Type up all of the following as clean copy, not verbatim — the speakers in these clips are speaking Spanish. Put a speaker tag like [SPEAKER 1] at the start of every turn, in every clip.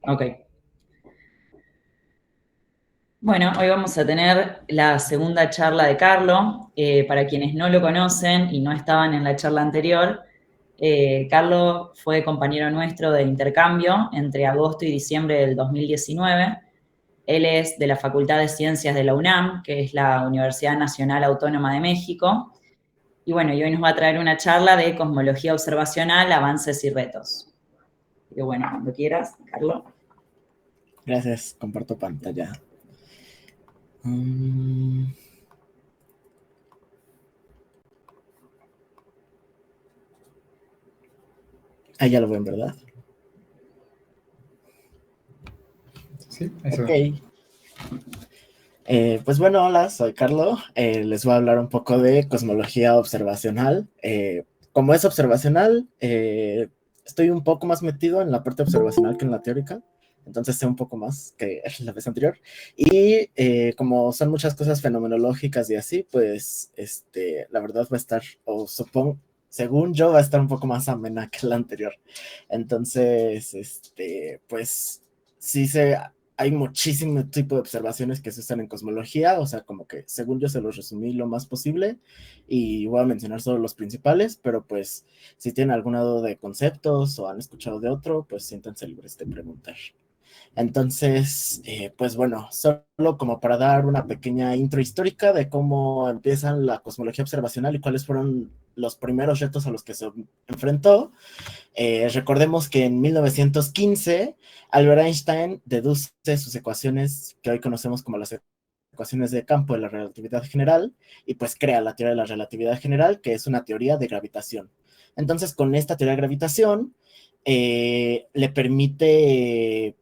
[SPEAKER 1] Ok. Bueno, hoy vamos a tener la segunda charla de Carlo. Para quienes no lo conocen y no estaban en la charla anterior, Carlo fue compañero nuestro de intercambio entre agosto y diciembre del 2019. Él es de la Facultad de Ciencias de la UNAM, que es la Universidad Nacional Autónoma de México. Y bueno, y hoy nos va a traer una charla de cosmología observacional, avances y retos. Y bueno, cuando quieras, Carlo.
[SPEAKER 2] Gracias, comparto pantalla. Mm, Ahí ya lo ven, ¿verdad?
[SPEAKER 3] Sí, ahí se
[SPEAKER 2] Ok.
[SPEAKER 3] va.
[SPEAKER 2] Pues bueno, hola, soy Carlo. Les voy a hablar un poco de cosmología observacional. Como es observacional, estoy un poco más metido en la parte observacional que en la teórica. Entonces sé un poco más que la vez anterior. Y como son muchas cosas fenomenológicas y así, pues la verdad va a estar, o supongo, según yo, va a estar un poco más amena que la anterior. Entonces, pues sí hay muchísimo tipo de observaciones que se usan en cosmología, o sea, como que según yo se los resumí lo más posible y voy a mencionar solo los principales, pero pues si tienen alguna duda de conceptos o han escuchado de otro, pues siéntanse libres de preguntar. Entonces, pues bueno, solo como para dar una pequeña intro histórica de cómo empieza la cosmología observacional y cuáles fueron los primeros retos a los que se enfrentó. Recordemos que en 1915 Albert Einstein deduce sus ecuaciones que hoy conocemos como las ecuaciones de campo de la relatividad general y pues crea la teoría de la relatividad general, que es una teoría de gravitación. Entonces, con esta teoría de gravitación, le permite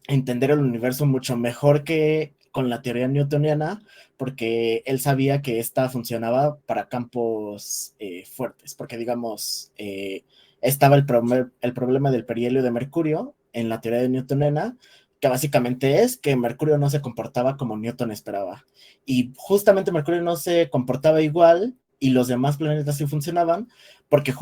[SPEAKER 2] entender el universo mucho mejor que con la teoría newtoniana, porque él sabía que esta funcionaba para campos fuertes, porque digamos, estaba el problema del perihelio de Mercurio en la teoría de newtoniana, que básicamente es que Mercurio no se comportaba como Newton esperaba. Y justamente Mercurio no se comportaba igual y los demás planetas sí funcionaban, porque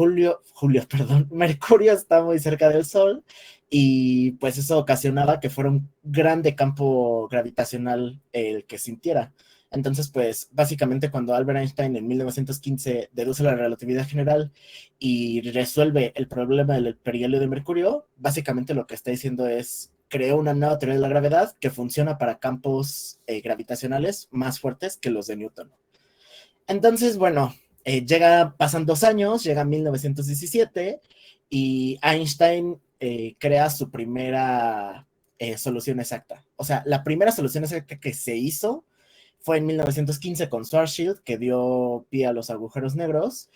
[SPEAKER 2] perdón, Mercurio está muy cerca del Sol y pues eso ocasionaba que fuera un grande campo gravitacional el que sintiera. Entonces, pues básicamente cuando Albert Einstein en 1915 deduce la relatividad general y resuelve el problema del perihelio de Mercurio, básicamente lo que está diciendo es creó una nueva teoría de la gravedad que funciona para campos gravitacionales más fuertes que los de Newton. Entonces, bueno, pasan 2 años, llega 1917 y Einstein crea su primera solución exacta. O sea, la primera solución exacta que se hizo fue en 1915 con Schwarzschild, que dio pie a los agujeros negros.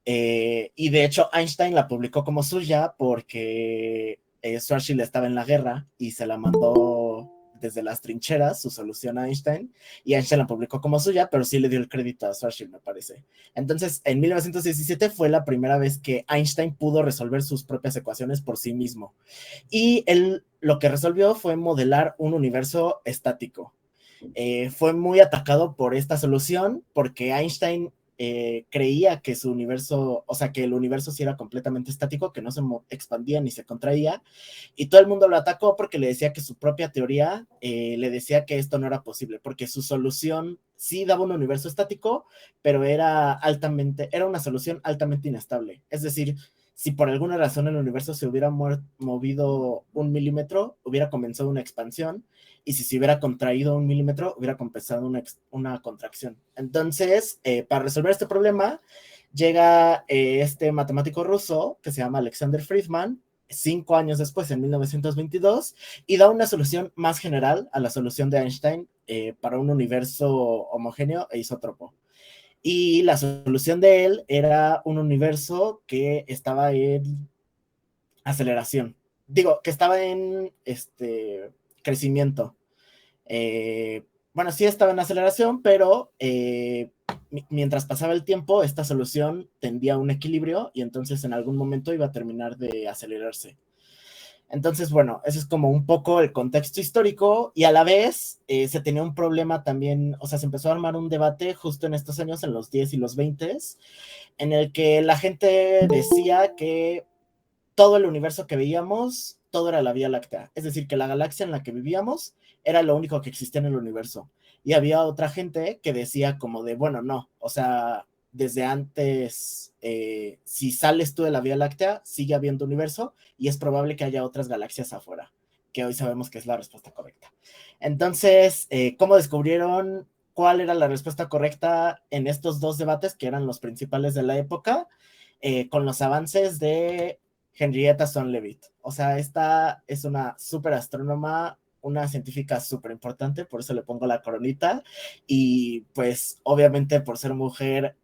[SPEAKER 2] Y de hecho, Einstein la publicó como suya porque Schwarzschild estaba en la guerra y se la mandó desde las trincheras, su solución a Einstein, y Einstein la publicó como suya, pero sí le dio el crédito a Schwarzschild, me parece. Entonces, en 1917 fue la primera vez que Einstein pudo resolver sus propias ecuaciones por sí mismo. Y él lo que resolvió fue modelar un universo estático. Fue muy atacado por esta solución porque Einstein creía que su universo, o sea, que el universo sí era completamente estático, que no se expandía ni se contraía, y todo el mundo lo atacó porque le decía que su propia teoría le decía que esto no era posible, porque su solución sí daba un universo estático, pero era una solución altamente inestable. Es decir, si por alguna razón el universo se hubiera movido 1 milímetro, hubiera comenzado una expansión, y si se hubiera contraído 1 milímetro, hubiera compensado una contracción. Entonces, para resolver este problema, llega este matemático ruso que se llama Alexander Friedman, 5 años después, en 1922, y da una solución más general a la solución de Einstein para un universo homogéneo e isótropo. Y la solución de él era un universo que estaba en aceleración. Digo, que estaba en crecimiento. Bueno, sí estaba en aceleración, pero mientras pasaba el tiempo, esta solución tendía a un equilibrio y entonces en algún momento iba a terminar de acelerarse. Entonces, bueno, ese es como un poco el contexto histórico y a la vez se tenía un problema también, o sea, se empezó a armar un debate justo en estos años, en los 10 y los 20, en el que la gente decía que todo el universo que veíamos todo era la Vía Láctea. Es decir, que la galaxia en la que vivíamos era lo único que existía en el universo. Y había otra gente que decía como de, bueno, no, o sea, desde antes, si sales tú de la Vía Láctea, sigue habiendo universo y es probable que haya otras galaxias afuera, que hoy sabemos que es la respuesta correcta. Entonces, ¿cómo descubrieron cuál era la respuesta correcta en estos dos debates que eran los principales de la época? Con los avances de Henrietta Swan Leavitt. O sea, esta es una súper astrónoma, una científica súper importante, por eso le pongo la coronita. Y pues, obviamente, por ser mujer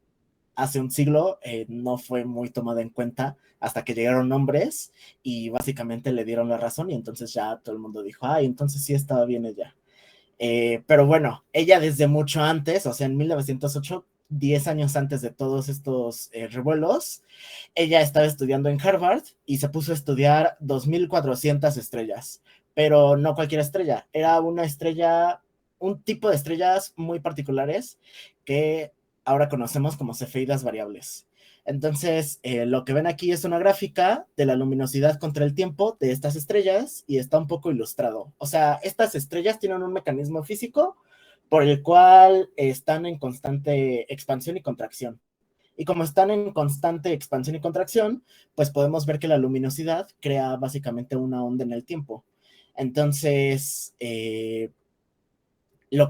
[SPEAKER 2] hace un siglo, no fue muy tomada en cuenta hasta que llegaron hombres y básicamente le dieron la razón. Y entonces ya todo el mundo dijo, ay, entonces sí estaba bien ella. Pero bueno, ella desde mucho antes, o sea, en 1908, 10 años antes de todos estos revuelos, ella estaba estudiando en Harvard y se puso a estudiar 2400 estrellas, pero no cualquier estrella, era una estrella, un tipo de estrellas muy particulares que ahora conocemos como cefeidas variables. Entonces, lo que ven aquí es una gráfica de la luminosidad contra el tiempo de estas estrellas y está un poco ilustrado. O sea, estas estrellas tienen un mecanismo físico por el cual están en constante expansión y contracción. Y como están en constante expansión y contracción, pues podemos ver que la luminosidad crea básicamente una onda en el tiempo. Entonces, lo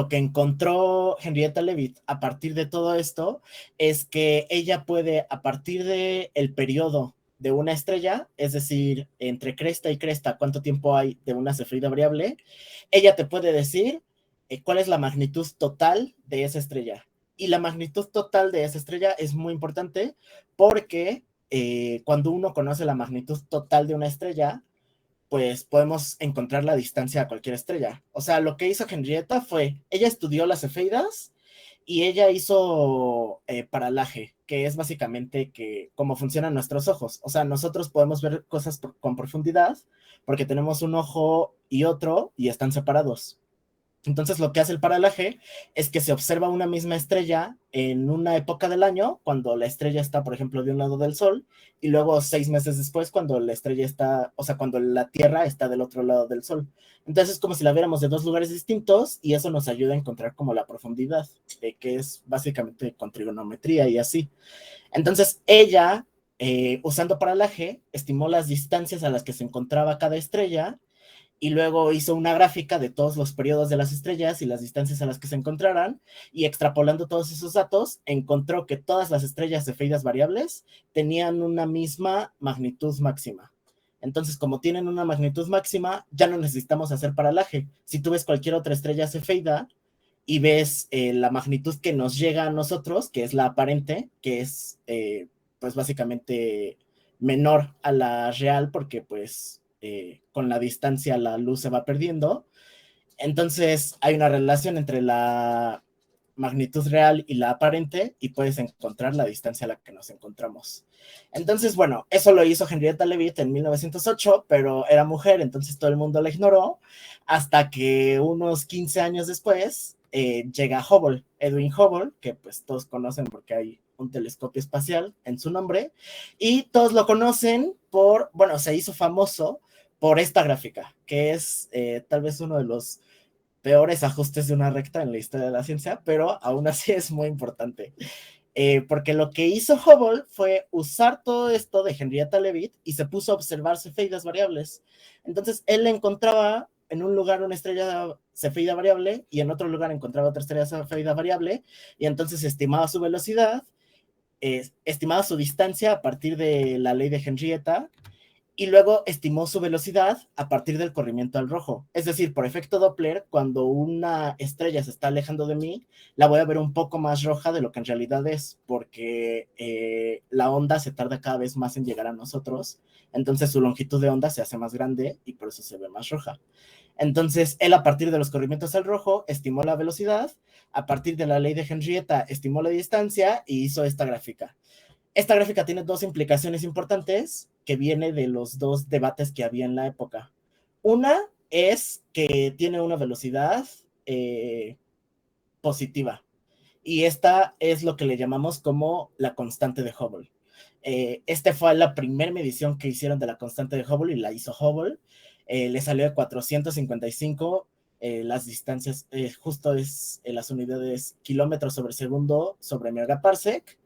[SPEAKER 2] que encontró Henrietta Leavitt a partir de todo esto es que ella puede, a partir del periodo de una estrella, es decir, entre cresta y cresta, cuánto tiempo hay de una cefeida variable, ella te puede decir cuál es la magnitud total de esa estrella. Y la magnitud total de esa estrella es muy importante porque cuando uno conoce la magnitud total de una estrella, pues podemos encontrar la distancia a cualquier estrella. O sea, lo que hizo Henrietta fue, ella estudió las cefeidas y ella hizo paralaje, que es básicamente que cómo funcionan nuestros ojos. O sea, nosotros podemos ver cosas con profundidad porque tenemos un ojo y otro y están separados. Entonces lo que hace el paralaje es que se observa una misma estrella en una época del año, cuando la estrella está, por ejemplo, de un lado del Sol, y luego 6 meses después, cuando la estrella está, o sea, cuando la Tierra está del otro lado del Sol. Entonces es como si la viéramos de dos lugares distintos y eso nos ayuda a encontrar como la profundidad, que es básicamente con trigonometría y así. Entonces ella, usando paralaje, estimó las distancias a las que se encontraba cada estrella y luego hizo una gráfica de todos los periodos de las estrellas y las distancias a las que se encontraran, y extrapolando todos esos datos, encontró que todas las estrellas cefeidas variables tenían una misma magnitud máxima. Entonces, como tienen una magnitud máxima, ya no necesitamos hacer paralaje. Si tú ves cualquier otra estrella cefeida y ves la magnitud que nos llega a nosotros, que es la aparente, que es pues básicamente menor a la real, porque pues con la distancia la luz se va perdiendo. Entonces hay una relación entre la magnitud real y la aparente y puedes encontrar la distancia a la que nos encontramos. Entonces, bueno, eso lo hizo Henrietta Leavitt en 1908, pero era mujer, entonces todo el mundo la ignoró, hasta que unos 15 años después llega Hubble, Edwin Hubble, que pues todos conocen porque hay un telescopio espacial en su nombre, y todos lo conocen por, bueno, se hizo famoso por esta gráfica, que es tal vez uno de los peores ajustes de una recta en la historia de la ciencia, pero aún así es muy importante. Porque lo que hizo Hubble fue usar todo esto de Henrietta Leavitt y se puso a observar cefeidas variables. Entonces él encontraba en un lugar una estrella cefeida variable y en otro lugar encontraba otra estrella cefeida variable, y entonces estimaba su velocidad, estimaba su distancia a partir de la ley de Henrietta, y luego estimó su velocidad a partir del corrimiento al rojo. Es decir, por efecto Doppler, cuando una estrella se está alejando de mí, la voy a ver un poco más roja de lo que en realidad es, porque la onda se tarda cada vez más en llegar a nosotros, entonces su longitud de onda se hace más grande y por eso se ve más roja. Entonces, él a partir de los corrimientos al rojo estimó la velocidad, a partir de la ley de Henrietta estimó la distancia y hizo esta gráfica. Esta gráfica tiene dos implicaciones importantes que viene de los dos debates que había en la época. Una es que tiene una velocidad positiva, y esta es lo que le llamamos como la constante de Hubble. Este fue la primera medición que hicieron de la constante de Hubble y la hizo Hubble. Le salió de 455 las distancias, justo es las unidades kilómetros sobre segundo sobre megaparsec.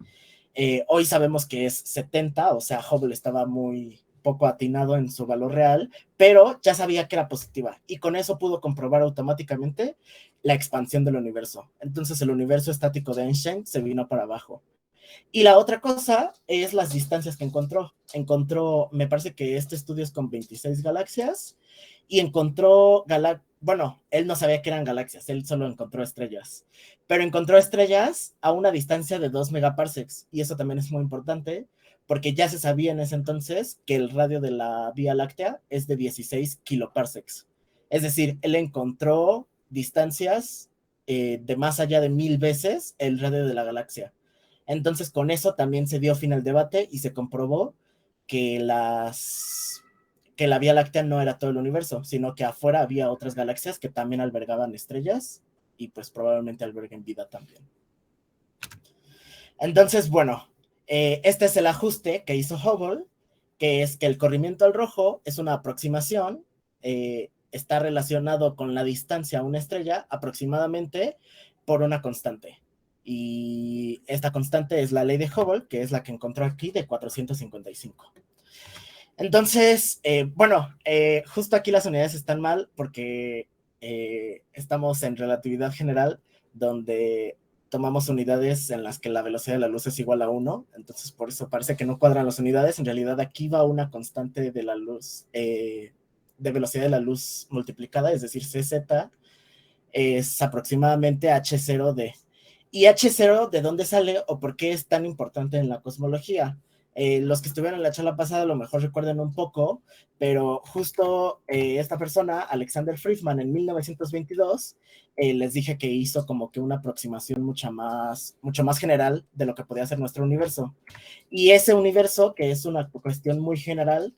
[SPEAKER 2] Hoy sabemos que es 70, o sea, Hubble estaba muy poco atinado en su valor real, pero ya sabía que era positiva y con eso pudo comprobar automáticamente la expansión del universo. Entonces el universo estático de Einstein se vino para abajo. Y la otra cosa es las distancias que encontró. Me parece que este estudio es con 26 galaxias y encontró bueno, él no sabía que eran galaxias, él solo encontró estrellas, pero encontró estrellas a una distancia de 2 megaparsecs y eso también es muy importante porque ya se sabía en ese entonces que el radio de la Vía Láctea es de 16 kiloparsecs. Es decir, él encontró distancias de más allá de 1000 veces el radio de la galaxia. Entonces, con eso también se dio fin al debate y se comprobó que que la Vía Láctea no era todo el universo, sino que afuera había otras galaxias que también albergaban estrellas y pues probablemente alberguen vida también. Entonces, bueno, este es el ajuste que hizo Hubble, que es que el corrimiento al rojo es una aproximación, está relacionado con la distancia a una estrella aproximadamente por una constante. Y esta constante es la ley de Hubble, que es la que encontró aquí de 455. Entonces, bueno, justo aquí las unidades están mal porque estamos en relatividad general, donde tomamos unidades en las que la velocidad de la luz es igual a 1, entonces por eso parece que no cuadran las unidades. En realidad aquí va una constante de la luz, de velocidad de la luz multiplicada, es decir, CZ, es aproximadamente H0D. ¿Y H0 de dónde sale o por qué es tan importante en la cosmología? Los que estuvieron en la charla pasada a lo mejor recuerden un poco, pero justo esta persona, Alexander Friedman, en 1922, les dije que hizo como que una aproximación mucho más general de lo que podía ser nuestro universo. Y ese universo, que es una cuestión muy general,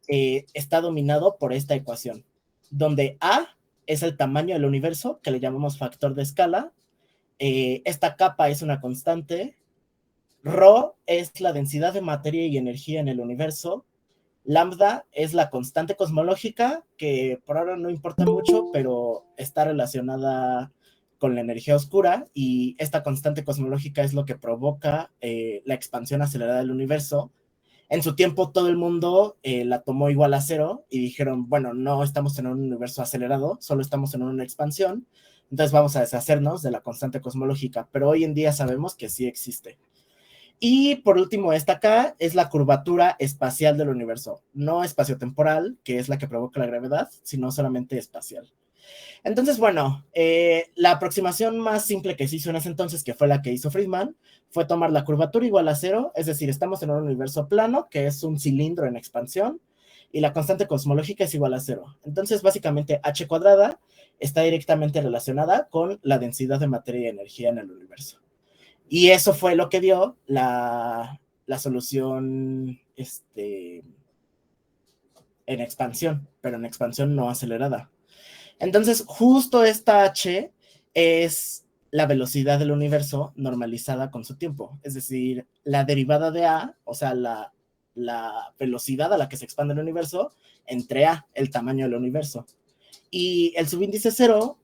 [SPEAKER 2] está dominado por esta ecuación, donde A es el tamaño del universo, que le llamamos factor de escala. Esta capa es una constante. Rho es la densidad de materia y energía en el universo. Lambda es la constante cosmológica, que por ahora no importa mucho, pero está relacionada con la energía oscura, y esta constante cosmológica es lo que provoca la expansión acelerada del universo. En su tiempo todo el mundo la tomó igual a cero y dijeron, bueno, no estamos en un universo acelerado, solo estamos en una expansión, entonces vamos a deshacernos de la constante cosmológica, pero hoy en día sabemos que sí existe. Y por último, esta acá es la curvatura espacial del universo, no espaciotemporal, que es la que provoca la gravedad, sino solamente espacial. Entonces, bueno, la aproximación más simple que se hizo en ese entonces, que fue la que hizo Friedman, fue tomar la curvatura igual a cero, es decir, estamos en un universo plano, que es un cilindro en expansión, y la constante cosmológica es igual a cero. Entonces, básicamente, h cuadrada está directamente relacionada con la densidad de materia y energía en el universo. Y eso fue lo que dio la solución en expansión, pero en expansión no acelerada. Entonces, justo esta h es la velocidad del universo normalizada con su tiempo. Es decir, la derivada de a, o sea, la velocidad a la que se expande el universo, entre a, el tamaño del universo. Y el subíndice cero,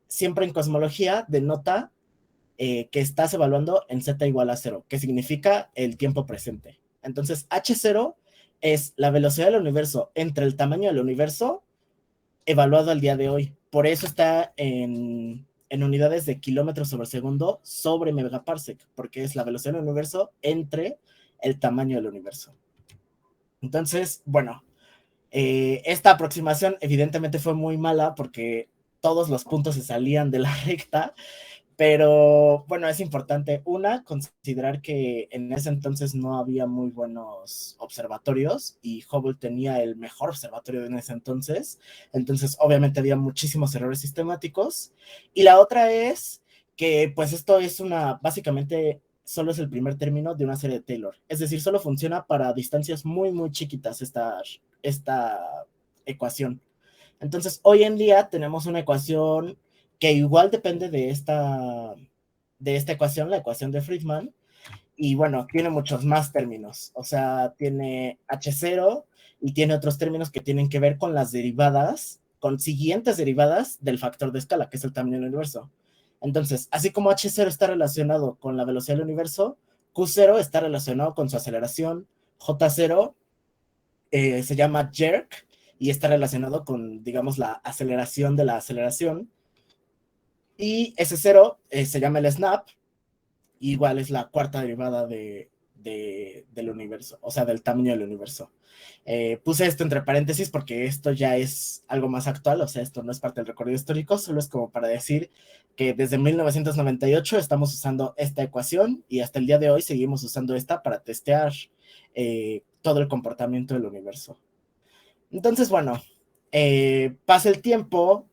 [SPEAKER 2] siempre en cosmología, denota que estás evaluando en z igual a cero, que significa el tiempo presente. Entonces, h0 es la velocidad del universo entre el tamaño del universo evaluado al día de hoy. Por eso está en unidades de kilómetros sobre segundo sobre megaparsec, porque es la velocidad del universo entre el tamaño del universo. Entonces, bueno, esta aproximación evidentemente fue muy mala porque todos los puntos se salían de la recta, pero bueno, es importante, considerar que en ese entonces no había muy buenos observatorios y Hubble tenía el mejor observatorio en ese entonces obviamente había muchísimos errores sistemáticos. Y la otra es que pues esto es básicamente solo es el primer término de una serie de Taylor, es decir, solo funciona para distancias muy muy chiquitas esta ecuación. Entonces hoy en día tenemos una ecuación que igual depende de esta ecuación, la ecuación de Friedman, Y bueno, tiene muchos más términos, o sea, tiene H0 y tiene otros términos que tienen que ver con las derivadas, con siguientes derivadas del factor de escala, que es el tamaño del universo. Entonces, así como H0 está relacionado con la velocidad del universo, Q0 está relacionado con su aceleración, J0 se llama jerk y está relacionado con, digamos, la aceleración de la aceleración, y S0 se llama el snap, igual es la cuarta derivada del universo, o sea, del tamaño del universo. Puse esto entre paréntesis porque esto ya es algo más actual, o sea, esto no es parte del recorrido histórico, solo es como para decir que desde 1998 estamos usando esta ecuación y hasta el día de hoy seguimos usando esta para testear todo el comportamiento del universo. Entonces, bueno, pasa el tiempo,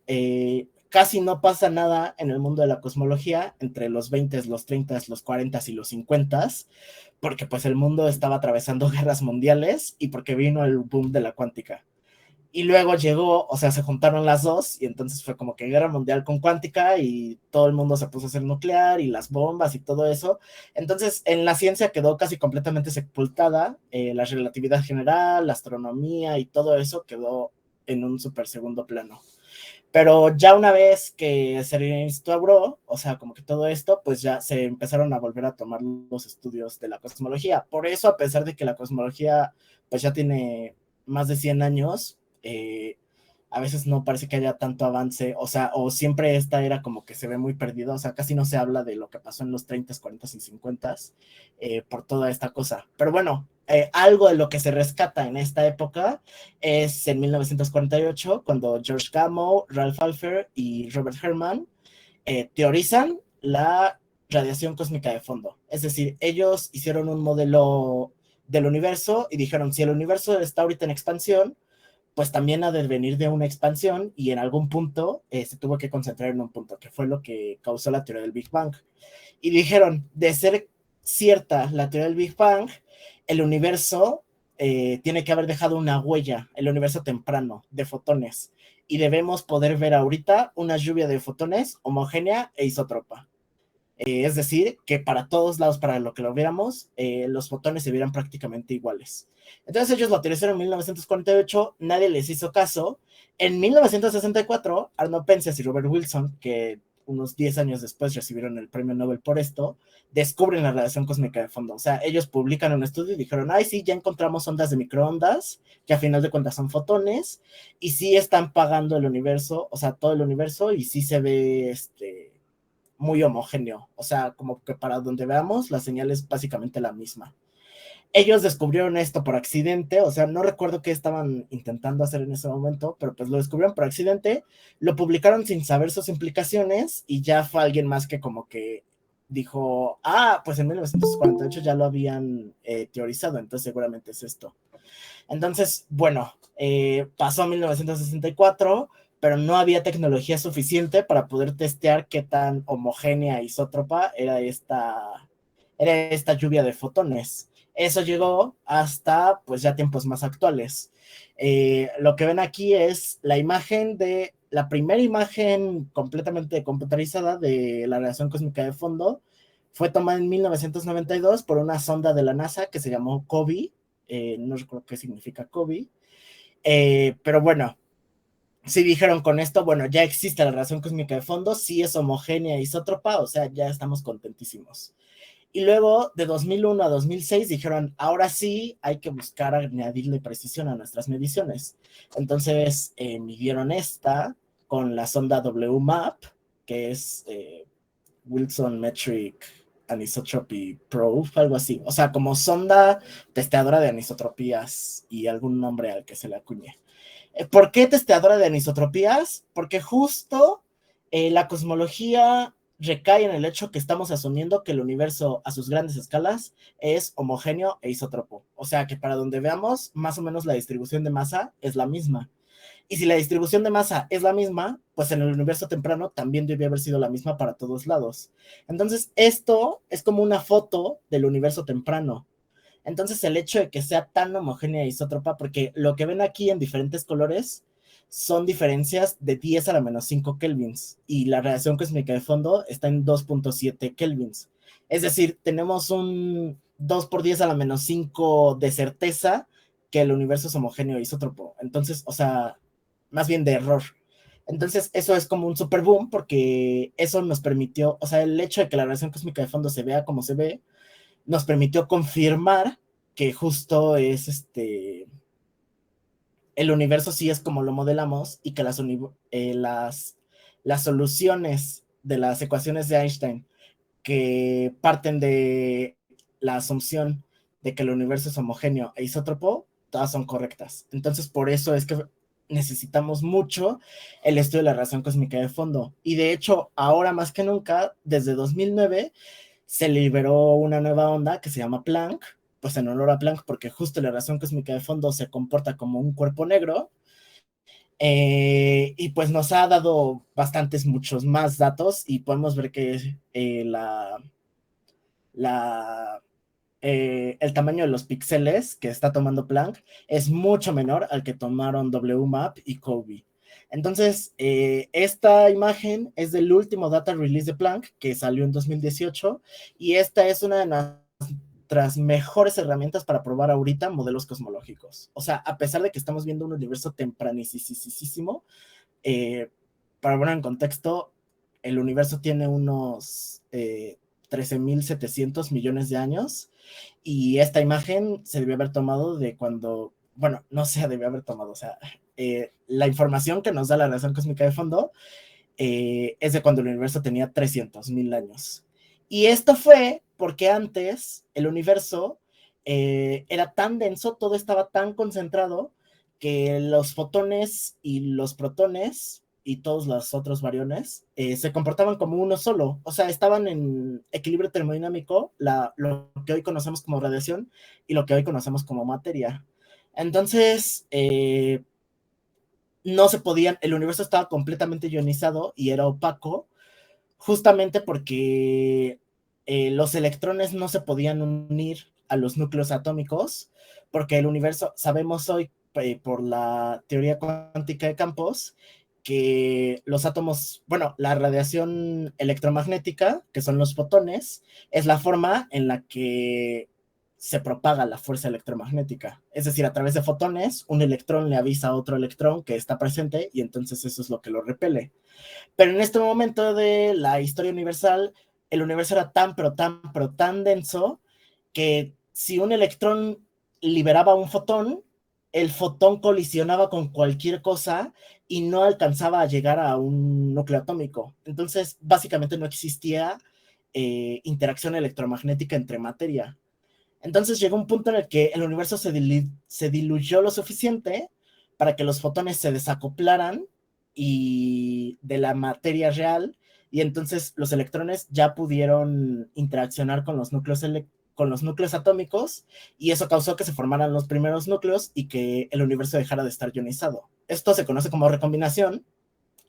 [SPEAKER 2] casi no pasa nada en el mundo de la cosmología entre los 20, los 30, los 40 y los 50, porque pues el mundo estaba atravesando guerras mundiales y porque vino el boom de la cuántica. Y luego llegó, o sea, se juntaron las dos y entonces fue como que guerra mundial con cuántica y todo el mundo se puso a hacer nuclear y las bombas y todo eso. Entonces en la ciencia quedó casi completamente sepultada, la relatividad general, la astronomía y todo eso quedó en un súper segundo plano. Pero ya una vez que se reinstauró, o sea, como que todo esto, pues ya se empezaron a volver a tomar los estudios de la cosmología. Por eso, a pesar de que la cosmología pues ya tiene más de 100 años, a veces no parece que haya tanto avance, o sea, o siempre esta era como que se ve muy perdida, o sea, casi no se habla de lo que pasó en los 30, 40 y 50 por toda esta cosa. Pero bueno, algo de lo que se rescata en esta época es en 1948, cuando George Gamow, Ralph Alpher y Robert Herman teorizan la radiación cósmica de fondo. Es decir, ellos hicieron un modelo del universo y dijeron, si el universo está ahorita en expansión, pues también ha de venir de una expansión y en algún punto se tuvo que concentrar en un punto, que fue lo que causó la teoría del Big Bang. Y dijeron, de ser cierta la teoría del Big Bang, el universo tiene que haber dejado una huella, el universo temprano, de fotones. Y debemos poder ver ahorita una lluvia de fotones homogénea e isótropa. Es decir, que para todos lados, para lo que lo viéramos, los fotones se vieran prácticamente iguales. Entonces ellos lo utilizaron en 1948, nadie les hizo caso. En 1964, Arno Penzias y Robert Wilson, que unos 10 años después recibieron el premio Nobel por esto, descubren la radiación cósmica de fondo. O sea, ellos publican un estudio y dijeron, ay, sí, ya encontramos ondas de microondas, que a final de cuentas son fotones, y sí están pagando el universo, o sea, todo el universo, y sí se ve muy homogéneo, o sea, como que para donde veamos la señal es básicamente la misma. Ellos descubrieron esto por accidente, o sea, no recuerdo qué estaban intentando hacer en ese momento, pero pues lo descubrieron por accidente, lo publicaron sin saber sus implicaciones y ya fue alguien más que como que dijo, pues en 1948 ya lo habían teorizado, entonces seguramente es esto. Entonces, bueno, pasó 1964, pero no había tecnología suficiente para poder testear qué tan homogénea e isótropa era esta lluvia de fotones. Eso llegó hasta pues ya tiempos más actuales. Lo que ven aquí es la imagen de la primera imagen completamente computarizada de la radiación cósmica de fondo. Fue tomada en 1992 por una sonda de la NASA que se llamó COBE. No recuerdo qué significa COBE. Pero bueno, si dijeron con esto, bueno, ya existe la radiación cósmica de fondo, sí es homogénea e isótropa, o sea, ya estamos contentísimos. Y luego, de 2001 a 2006, dijeron, ahora sí hay que buscar añadirle precisión a nuestras mediciones. Entonces, midieron esta con la sonda WMAP, que es Wilson Metric Anisotropy Probe, algo así. O sea, como sonda testeadora de anisotropías y algún nombre al que se le acuñe. ¿Por qué testeadora de anisotropías? Porque justo la cosmología recae en el hecho que estamos asumiendo que el universo a sus grandes escalas es homogéneo e isótropo. O sea que para donde veamos, más o menos la distribución de masa es la misma. Y si la distribución de masa es la misma, pues en el universo temprano también debe haber sido la misma para todos lados. Entonces, esto es como una foto del universo temprano. Entonces, el hecho de que sea tan homogénea e isótropa, porque lo que ven aquí en diferentes colores son diferencias de 10 a la menos 5 kelvins y la radiación cósmica de fondo está en 2.7 kelvins. Es decir, tenemos un 2 por 10 a la menos 5 de certeza que el universo es homogéneo isótropo. Entonces, o sea, más bien de error. Entonces, eso es como un super boom porque eso nos permitió, o sea, el hecho de que la radiación cósmica de fondo se vea como se ve, nos permitió confirmar que justo es el universo sí es como lo modelamos y que las soluciones de las ecuaciones de Einstein que parten de la asunción de que el universo es homogéneo e isótropo, todas son correctas. Entonces, por eso es que necesitamos mucho el estudio de la radiación cósmica de fondo. Y de hecho, ahora más que nunca, desde 2009, se liberó una nueva onda que se llama Planck, pues en honor a Planck, porque justo la radiación cósmica de fondo se comporta como un cuerpo negro, y pues nos ha dado muchos más datos y podemos ver que la, el tamaño de los píxeles que está tomando Planck es mucho menor al que tomaron WMAP y COBE. Entonces, esta imagen es del último data release de Planck que salió en 2018 y esta es una de nuestras mejores herramientas para probar ahorita modelos cosmológicos. O sea, a pesar de que estamos viendo un universo tempranísimo, para poner en contexto, el universo tiene unos 13.700 millones de años y esta imagen se debió haber tomado de cuando, bueno, no se debió haber tomado, o sea, la información que nos da la radiación cósmica de fondo es de cuando el universo tenía 300.000 años. Y esto fue porque antes el universo era tan denso, todo estaba tan concentrado que los fotones y los protones y todos los otros variones se comportaban como uno solo, o sea, estaban en equilibrio termodinámico, lo que hoy conocemos como radiación y lo que hoy conocemos como materia. Entonces, no se podían, el universo estaba completamente ionizado y era opaco, justamente porque los electrones no se podían unir a los núcleos atómicos, porque el universo, sabemos hoy por la teoría cuántica de campos, que los átomos, bueno, la radiación electromagnética, que son los fotones, es la forma en la que se propaga la fuerza electromagnética. Es decir, a través de fotones, un electrón le avisa a otro electrón que está presente y entonces eso es lo que lo repele. Pero en este momento de la historia universal, el universo era pero tan denso que si un electrón liberaba un fotón, el fotón colisionaba con cualquier cosa y no alcanzaba a llegar a un núcleo atómico. Entonces, básicamente no existía interacción electromagnética entre materia. Entonces llegó un punto en el que el universo se diluyó lo suficiente para que los fotones se desacoplaran y de la materia real, y entonces los electrones ya pudieron interaccionar con los núcleos atómicos, y eso causó que se formaran los primeros núcleos y que el universo dejara de estar ionizado. Esto se conoce como recombinación,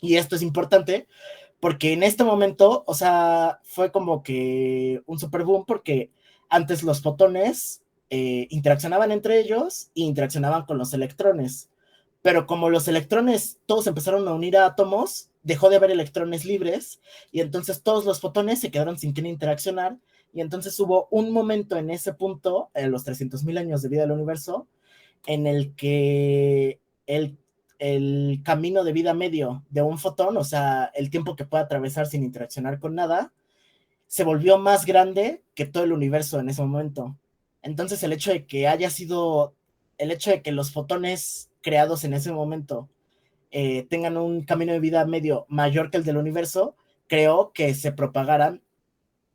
[SPEAKER 2] y esto es importante porque en este momento, o sea, fue como que un super boom porque antes los fotones interaccionaban entre ellos e interaccionaban con los electrones. Pero como los electrones todos empezaron a unir a átomos, dejó de haber electrones libres y entonces todos los fotones se quedaron sin querer interaccionar y entonces hubo un momento en ese punto, en los 300.000 años de vida del universo, en el que el camino de vida medio de un fotón, o sea, el tiempo que puede atravesar sin interaccionar con nada, se volvió más grande que todo el universo en ese momento. Entonces el hecho de que los fotones creados en ese momento tengan un camino de vida medio mayor que el del universo, creó que se propagaran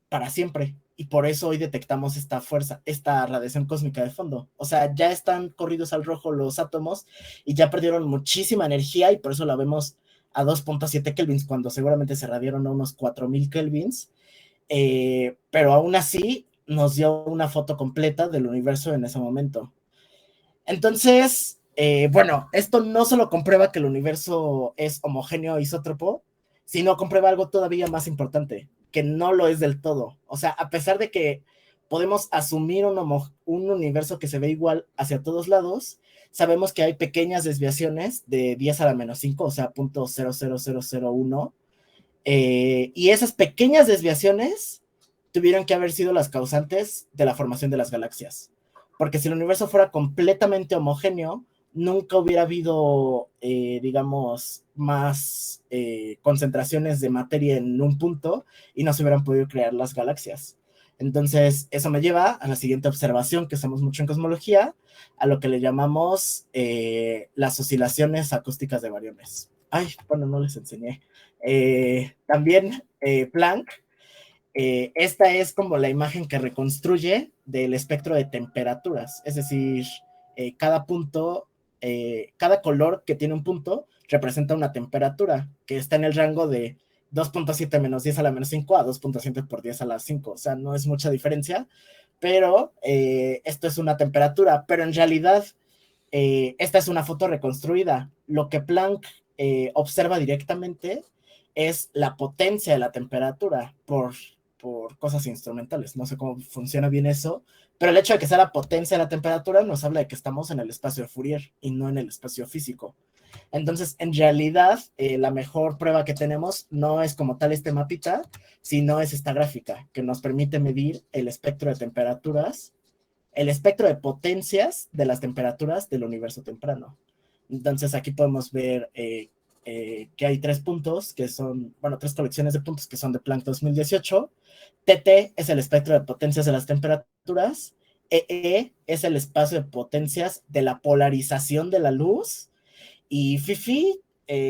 [SPEAKER 2] para siempre. Y por eso hoy detectamos esta fuerza, esta radiación cósmica de fondo. O sea, ya están corridos al rojo los átomos y ya perdieron muchísima energía y por eso la vemos a 2.7 kelvins cuando seguramente se radiaron a unos 4.000 kelvins. Pero aún así nos dio una foto completa del universo en ese momento. Entonces, bueno, esto no solo comprueba que el universo es homogéneo isótropo, sino comprueba algo todavía más importante, que no lo es del todo. O sea, a pesar de que podemos asumir un universo que se ve igual hacia todos lados, sabemos que hay pequeñas desviaciones de 10 a la menos 5, o sea, 0.00001, y esas pequeñas desviaciones tuvieron que haber sido las causantes de la formación de las galaxias. Porque si el universo fuera completamente homogéneo, nunca hubiera habido, digamos, más concentraciones de materia en un punto y no se hubieran podido crear las galaxias. Entonces, eso me lleva a la siguiente observación que usamos mucho en cosmología, a lo que le llamamos las oscilaciones acústicas de bariones. Ay, bueno, no les enseñé. También Planck, esta es como la imagen que reconstruye del espectro de temperaturas, es decir, cada punto, cada color que tiene un punto representa una temperatura que está en el rango de 2.7 menos 10 a la menos 5 a 2.7 por 10 a la 5, o sea, no es mucha diferencia, pero esto es una temperatura, pero en realidad esta es una foto reconstruida. Lo que Planck observa directamente es la potencia de la temperatura por cosas instrumentales. No sé cómo funciona bien eso, pero el hecho de que sea la potencia de la temperatura nos habla de que estamos en el espacio de Fourier y no en el espacio físico. Entonces, en realidad, la mejor prueba que tenemos no es como tal este mapita, sino es esta gráfica que nos permite medir el espectro de temperaturas, el espectro de potencias de las temperaturas del universo temprano. Entonces, aquí podemos ver que hay 3 puntos, que son, bueno, 3 colecciones de puntos que son de Planck 2018. TT es el espectro de potencias de las temperaturas. EE es el espacio de potencias de la polarización de la luz. Y FIFI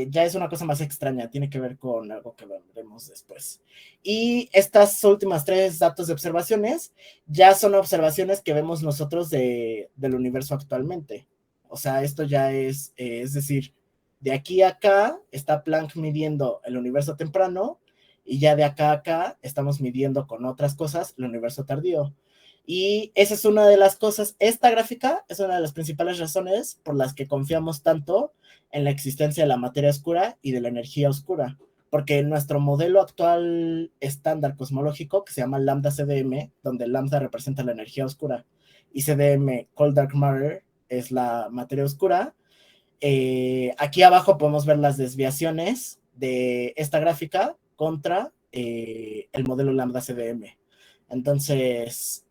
[SPEAKER 2] ya es una cosa más extraña, tiene que ver con algo que veremos después. Y estas últimas 3 datos de observaciones ya son observaciones que vemos nosotros del universo actualmente. O sea, esto ya es decir, de aquí a acá está Planck midiendo el universo temprano y ya de acá a acá estamos midiendo con otras cosas el universo tardío. Y esa es una de las cosas, esta gráfica es una de las principales razones por las que confiamos tanto en la existencia de la materia oscura y de la energía oscura, porque nuestro modelo actual estándar cosmológico, que se llama lambda CDM, donde lambda representa la energía oscura y CDM, cold dark matter, es la materia oscura, aquí abajo podemos ver las desviaciones de esta gráfica contra el modelo lambda CDM. Entonces,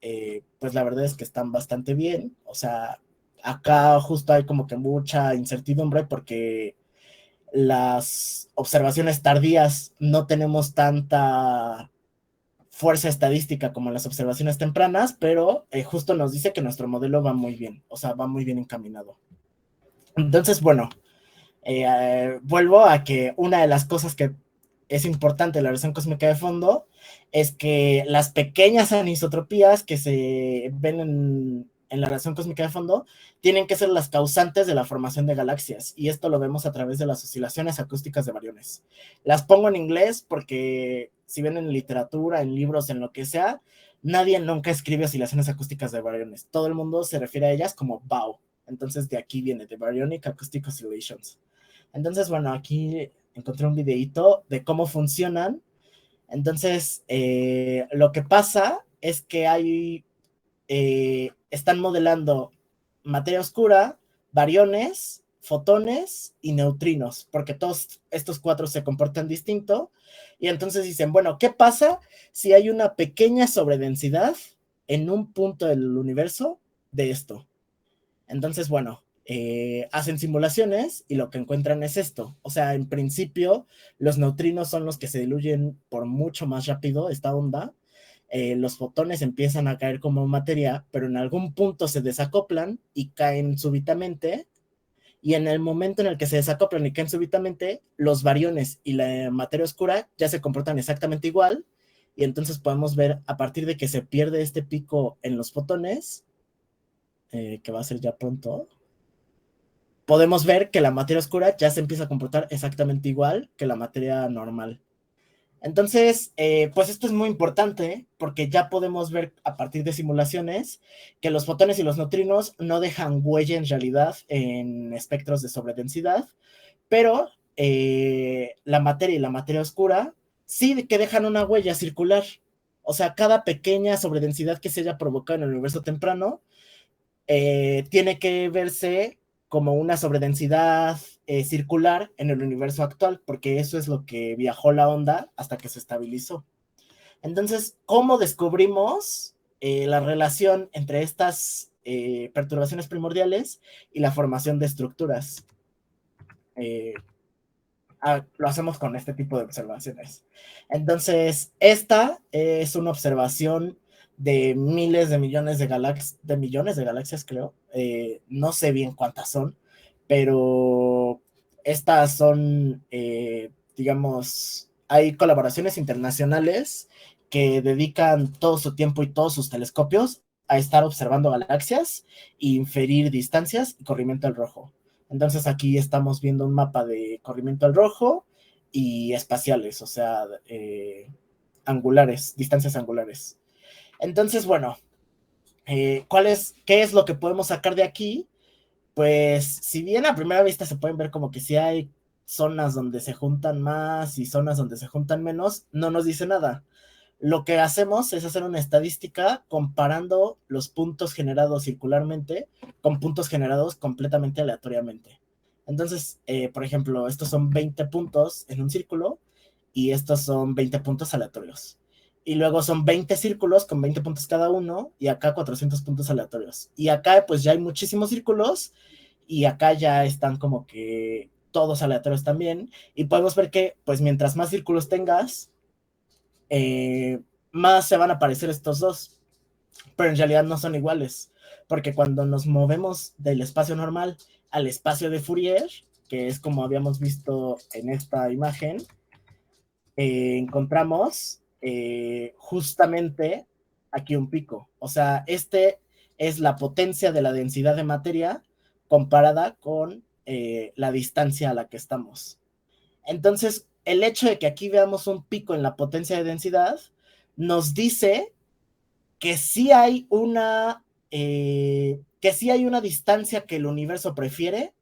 [SPEAKER 2] pues la verdad es que están bastante bien. O sea, acá justo hay como que mucha incertidumbre porque las observaciones tardías no tenemos tanta fuerza estadística como las observaciones tempranas, pero justo nos dice que nuestro modelo va muy bien, o sea, va muy bien encaminado. Entonces, bueno, vuelvo a que una de las cosas que es importante en la radiación cósmica de fondo es que las pequeñas anisotropías que se ven en la radiación cósmica de fondo tienen que ser las causantes de la formación de galaxias, y esto lo vemos a través de las oscilaciones acústicas de bariones. Las pongo en inglés porque si ven en literatura, en libros, en lo que sea, nadie nunca escribe oscilaciones acústicas de bariones. Todo el mundo se refiere a ellas como BAO. Entonces de aquí viene, de Baryonic Acoustic Oscillations. Entonces, bueno, aquí encontré un videito de cómo funcionan. Entonces, lo que pasa es que están modelando materia oscura, bariones, fotones y neutrinos, porque todos estos 4 se comportan distinto. Y entonces dicen, bueno, ¿qué pasa si hay una pequeña sobredensidad en un punto del universo de esto? Entonces, bueno, hacen simulaciones y lo que encuentran es esto. O sea, en principio, los neutrinos son los que se diluyen por mucho más rápido esta onda. Los fotones empiezan a caer como materia, pero en algún punto se desacoplan y caen súbitamente. Y en el momento en el que se desacoplan y caen súbitamente, los bariones y la materia oscura ya se comportan exactamente igual. Y entonces podemos ver a partir de que se pierde este pico en los fotones, que va a ser ya pronto, podemos ver que la materia oscura ya se empieza a comportar exactamente igual que la materia normal. Entonces, pues esto es muy importante porque ya podemos ver a partir de simulaciones que los fotones y los neutrinos no dejan huella en realidad en espectros de sobredensidad, pero la materia y la materia oscura sí que dejan una huella circular. O sea, cada pequeña sobredensidad que se haya provocado en el universo temprano tiene que verse como una sobredensidad circular en el universo actual, porque eso es lo que viajó la onda hasta que se estabilizó. Entonces, ¿cómo descubrimos la relación entre estas perturbaciones primordiales y la formación de estructuras? Lo hacemos con este tipo de observaciones. Entonces, esta es una observación de miles de millones de galaxias, creo. No sé bien cuántas son, pero estas son, digamos, hay colaboraciones internacionales que dedican todo su tiempo y todos sus telescopios a estar observando galaxias e inferir distancias y corrimiento al rojo. Entonces aquí estamos viendo un mapa de corrimiento al rojo y espaciales, o sea, angulares, distancias angulares. Entonces, bueno, ¿qué es lo que podemos sacar de aquí? Pues si bien a primera vista se pueden ver como que sí hay zonas donde se juntan más y zonas donde se juntan menos, no nos dice nada. Lo que hacemos es hacer una estadística comparando los puntos generados circularmente con puntos generados completamente aleatoriamente. Entonces, por ejemplo, estos son 20 puntos en un círculo y estos son 20 puntos aleatorios. Y luego son 20 círculos con 20 puntos cada uno y acá 400 puntos aleatorios. Y acá pues ya hay muchísimos círculos y acá ya están como que todos aleatorios también. Y podemos ver que pues mientras más círculos tengas, más se van a parecer estos dos, pero en realidad no son iguales, porque cuando nos movemos del espacio normal al espacio de Fourier, que es como habíamos visto en esta imagen, encontramos justamente aquí un pico. O sea, este es la potencia de la densidad de materia comparada con la distancia a la que estamos. Entonces, el hecho de que aquí veamos un pico en la potencia de densidad nos dice que sí hay una distancia que el universo prefiere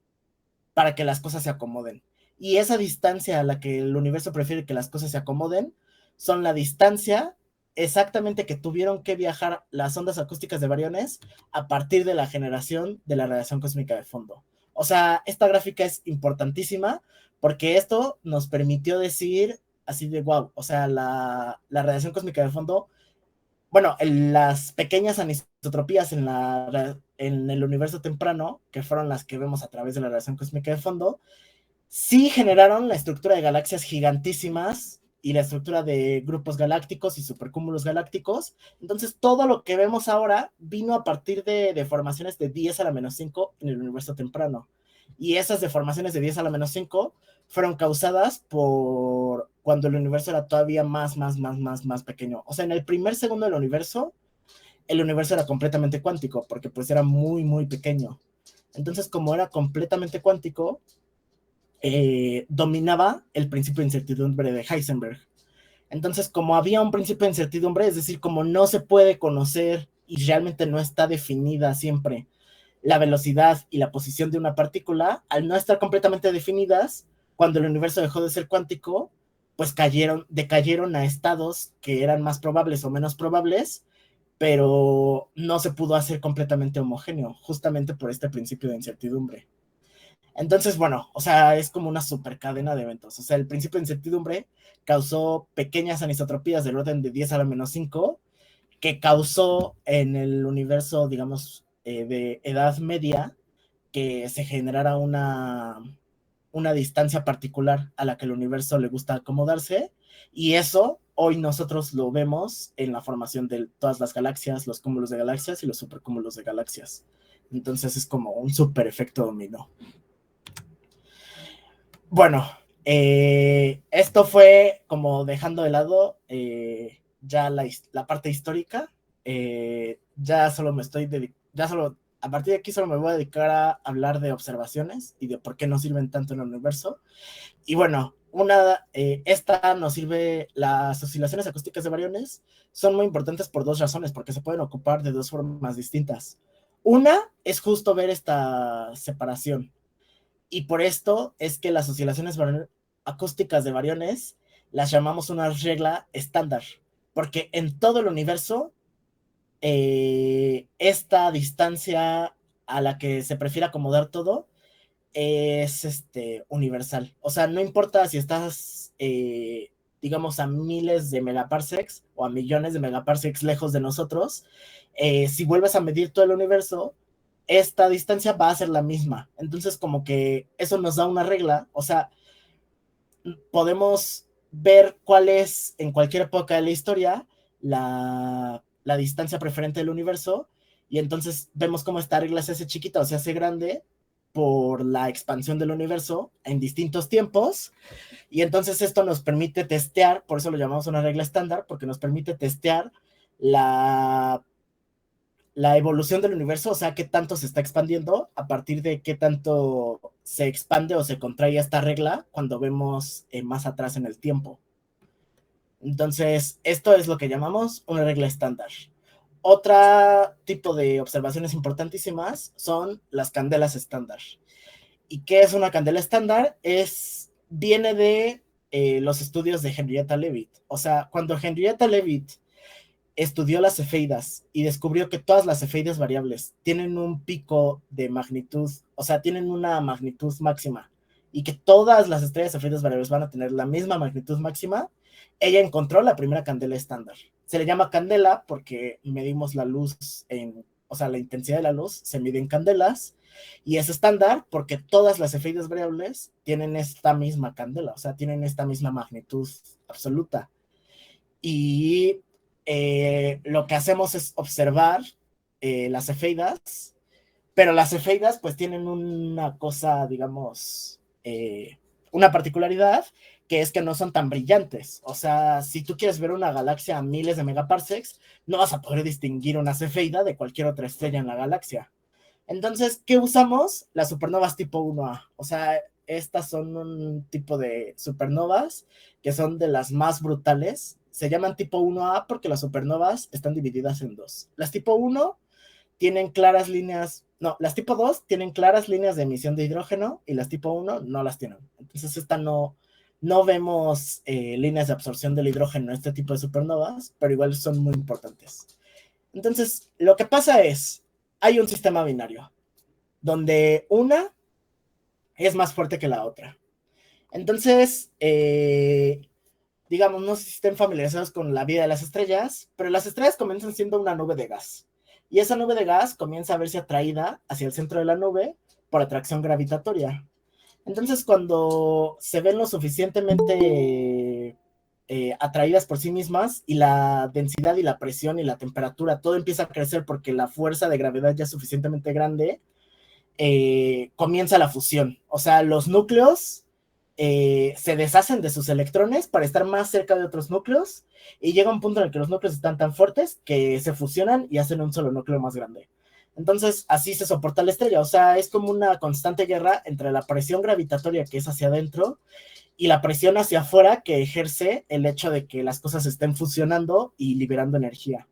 [SPEAKER 2] para que las cosas se acomoden. Y esa distancia a la que el universo prefiere que las cosas se acomoden son la distancia exactamente que tuvieron que viajar las ondas acústicas de bariones a partir de la generación de la radiación cósmica de fondo. O sea, esta gráfica es importantísima porque esto nos permitió decir así de wow, o sea, la radiación cósmica de fondo, bueno, las pequeñas anisotropías en el universo temprano, que fueron las que vemos a través de la radiación cósmica de fondo, sí generaron la estructura de galaxias gigantísimas y la estructura de grupos galácticos y supercúmulos galácticos. Entonces, todo lo que vemos ahora vino a partir de deformaciones de 10 a la menos 5 en el universo temprano. Y esas deformaciones de 10 a la menos 5 fueron causadas por cuando el universo era todavía más pequeño. O sea, en el primer segundo del universo, el universo era completamente cuántico, porque pues era muy pequeño. Entonces, como era completamente cuántico, dominaba el principio de incertidumbre de Heisenberg. Entonces, como había un principio de incertidumbre, es decir, como no se puede conocer y realmente no está definida siempre la velocidad y la posición de una partícula, al no estar completamente definidas, cuando el universo dejó de ser cuántico, pues decayeron a estados que eran más probables o menos probables, pero no se pudo hacer completamente homogéneo, justamente por este principio de incertidumbre. Entonces, bueno, o sea, es como una super cadena de eventos. O sea, el principio de incertidumbre causó pequeñas anisotropías del orden de 10 a la menos 5, que causó en el universo, digamos, de edad media, que se generara una distancia particular a la que el universo le gusta acomodarse, y eso hoy nosotros lo vemos en la formación de todas las galaxias, los cúmulos de galaxias y los supercúmulos de galaxias. Entonces es como un super efecto dominó. Bueno, esto fue como dejando de lado ya la parte histórica. Ya solo a partir de aquí solo me voy a dedicar a hablar de observaciones y de por qué nos sirven tanto en el universo. Y bueno, esta nos sirve, las oscilaciones acústicas de bariones son muy importantes por dos razones, porque se pueden ocupar de dos formas distintas. Una es justo ver esta separación, y por esto es que las oscilaciones acústicas de bariones las llamamos una regla estándar, porque en todo el universo esta distancia a la que se prefiere acomodar todo es universal. O sea, no importa si estás, digamos, a miles de megaparsecs o a millones de megaparsecs lejos de nosotros, si vuelves a medir todo el universo, esta distancia va a ser la misma. Entonces, como que eso nos da una regla, o sea, podemos ver cuál es en cualquier época de la historia la distancia preferente del universo, y entonces vemos cómo esta regla se hace chiquita o se hace grande por la expansión del universo en distintos tiempos, y entonces esto nos permite testear, por eso lo llamamos una regla estándar, porque nos permite testear la evolución del universo, o sea, qué tanto se está expandiendo a partir de qué tanto se expande o se contrae esta regla cuando vemos más atrás en el tiempo. Entonces, esto es lo que llamamos una regla estándar. Otro tipo de observaciones importantísimas son las candelas estándar. ¿Y qué es una candela estándar? Viene de los estudios de Henrietta Leavitt. O sea, cuando Henrietta Leavitt estudió las cefeidas y descubrió que todas las cefeidas variables tienen un pico de magnitud, o sea, tienen una magnitud máxima, y que todas las estrellas cefeidas variables van a tener la misma magnitud máxima, ella encontró la primera candela estándar. Se le llama candela porque medimos la luz o sea, la intensidad de la luz se mide en candelas, y es estándar porque todas las cefeidas variables tienen esta misma candela, o sea, tienen esta misma magnitud absoluta. Y lo que hacemos es observar las cefeidas, pero las cefeidas pues tienen una cosa, digamos, una particularidad, que es que no son tan brillantes. O sea, si tú quieres ver una galaxia a miles de megaparsecs, no vas a poder distinguir una cefeida de cualquier otra estrella en la galaxia. Entonces, ¿qué usamos? Las supernovas tipo 1A. O sea, estas son un tipo de supernovas que son de las más brutales. Se llaman tipo 1A porque las supernovas están divididas en dos. Las tipo 1 tienen claras líneas, no, las tipo 2 tienen claras líneas de emisión de hidrógeno, y las tipo 1 no las tienen. Entonces, esta no vemos líneas de absorción del hidrógeno en este tipo de supernovas, pero igual son muy importantes. Entonces, lo que pasa es, hay un sistema binario, donde una es más fuerte que la otra. Entonces, digamos, no sé si estén familiarizados con la vida de las estrellas, pero las estrellas comienzan siendo una nube de gas. Y esa nube de gas comienza a verse atraída hacia el centro de la nube por atracción gravitatoria. Entonces, cuando se ven lo suficientemente atraídas por sí mismas, y la densidad y la presión y la temperatura, todo empieza a crecer porque la fuerza de gravedad ya es suficientemente grande, comienza la fusión. O sea, los núcleos se deshacen de sus electrones para estar más cerca de otros núcleos, y llega un punto en el que los núcleos están tan fuertes que se fusionan y hacen un solo núcleo más grande. Entonces, así se soporta la estrella. O sea, es como una constante guerra entre la presión gravitatoria, que es hacia adentro, y la presión hacia afuera, que ejerce el hecho de que las cosas estén fusionando y liberando energía.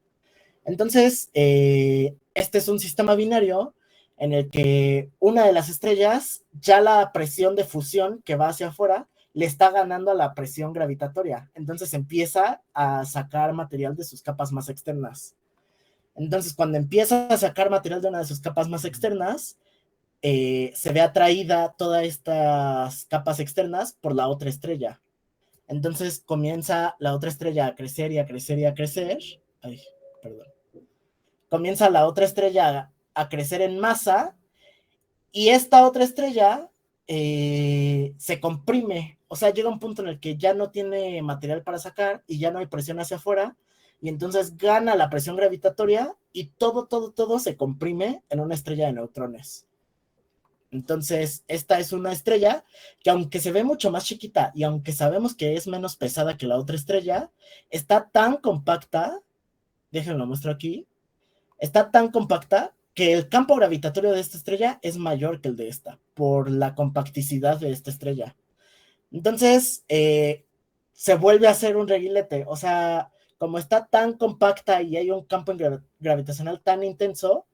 [SPEAKER 2] Entonces, este es un sistema binario en el que una de las estrellas, ya la presión de fusión que va hacia afuera le está ganando a la presión gravitatoria. Entonces empieza a sacar material de sus capas más externas. Entonces, cuando empieza a sacar material de una de sus capas más externas, se ve atraída todas estas capas externas por la otra estrella. Entonces comienza la otra estrella a crecer y a crecer y a crecer. Ay, perdón. Comienza la otra estrella a crecer en masa, y esta otra estrella se comprime. O sea, llega un punto en el que ya no tiene material para sacar y ya no hay presión hacia afuera, y entonces gana la presión gravitatoria y todo se comprime en una estrella de neutrones. Entonces, esta es una estrella que, aunque se ve mucho más chiquita y aunque sabemos que es menos pesada que la otra estrella, está tan compacta, déjenlo muestro aquí, está tan compacta que el campo gravitatorio de esta estrella es mayor que el de esta, por la compacticidad de esta estrella. Entonces, se vuelve a hacer un reguilete. O sea, como está tan compacta y hay un campo gravitacional tan intenso,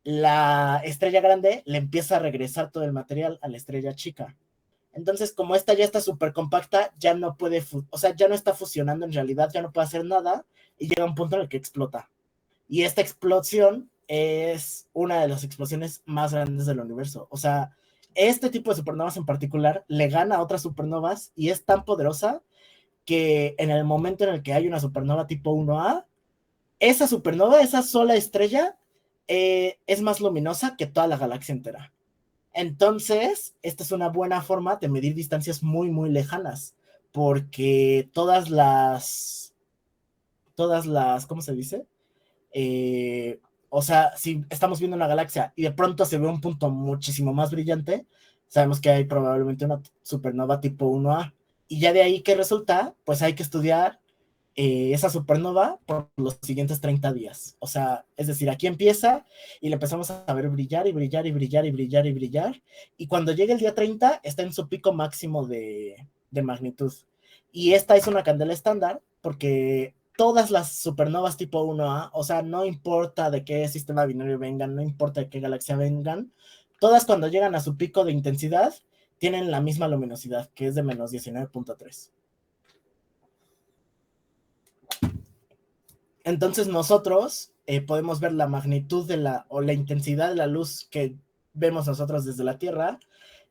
[SPEAKER 2] la estrella grande le empieza a regresar todo el material a la estrella chica. Entonces, como esta ya está súper compacta, ya no puede, o sea, ya no está fusionando en realidad, ya no puede hacer nada, y llega un punto en el que explota. Y esta explosión es una de las explosiones más grandes del universo. O sea, este tipo de supernovas en particular le gana a otras supernovas y es tan poderosa que en el momento en el que hay una supernova tipo 1A, esa supernova, esa sola estrella, es más luminosa que toda la galaxia entera. Entonces, esta es una buena forma de medir distancias muy, muy lejanas, porque ¿cómo se dice? O sea, si estamos viendo una galaxia y de pronto se ve un punto muchísimo más brillante, sabemos que hay probablemente una supernova tipo 1A. Y ya de ahí que resulta, pues hay que estudiar esa supernova por los siguientes 30 días. O sea, es decir, aquí empieza y le empezamos a ver brillar y brillar y brillar y brillar y brillar. Y cuando llegue el día 30, está en su pico máximo de magnitud. Y esta es una candela estándar porque todas las supernovas tipo 1A, o sea, no importa de qué sistema binario vengan, no importa de qué galaxia vengan, todas cuando llegan a su pico de intensidad tienen la misma luminosidad, que es de menos 19.3. Entonces nosotros podemos ver la magnitud o la intensidad de la luz que vemos nosotros desde la Tierra,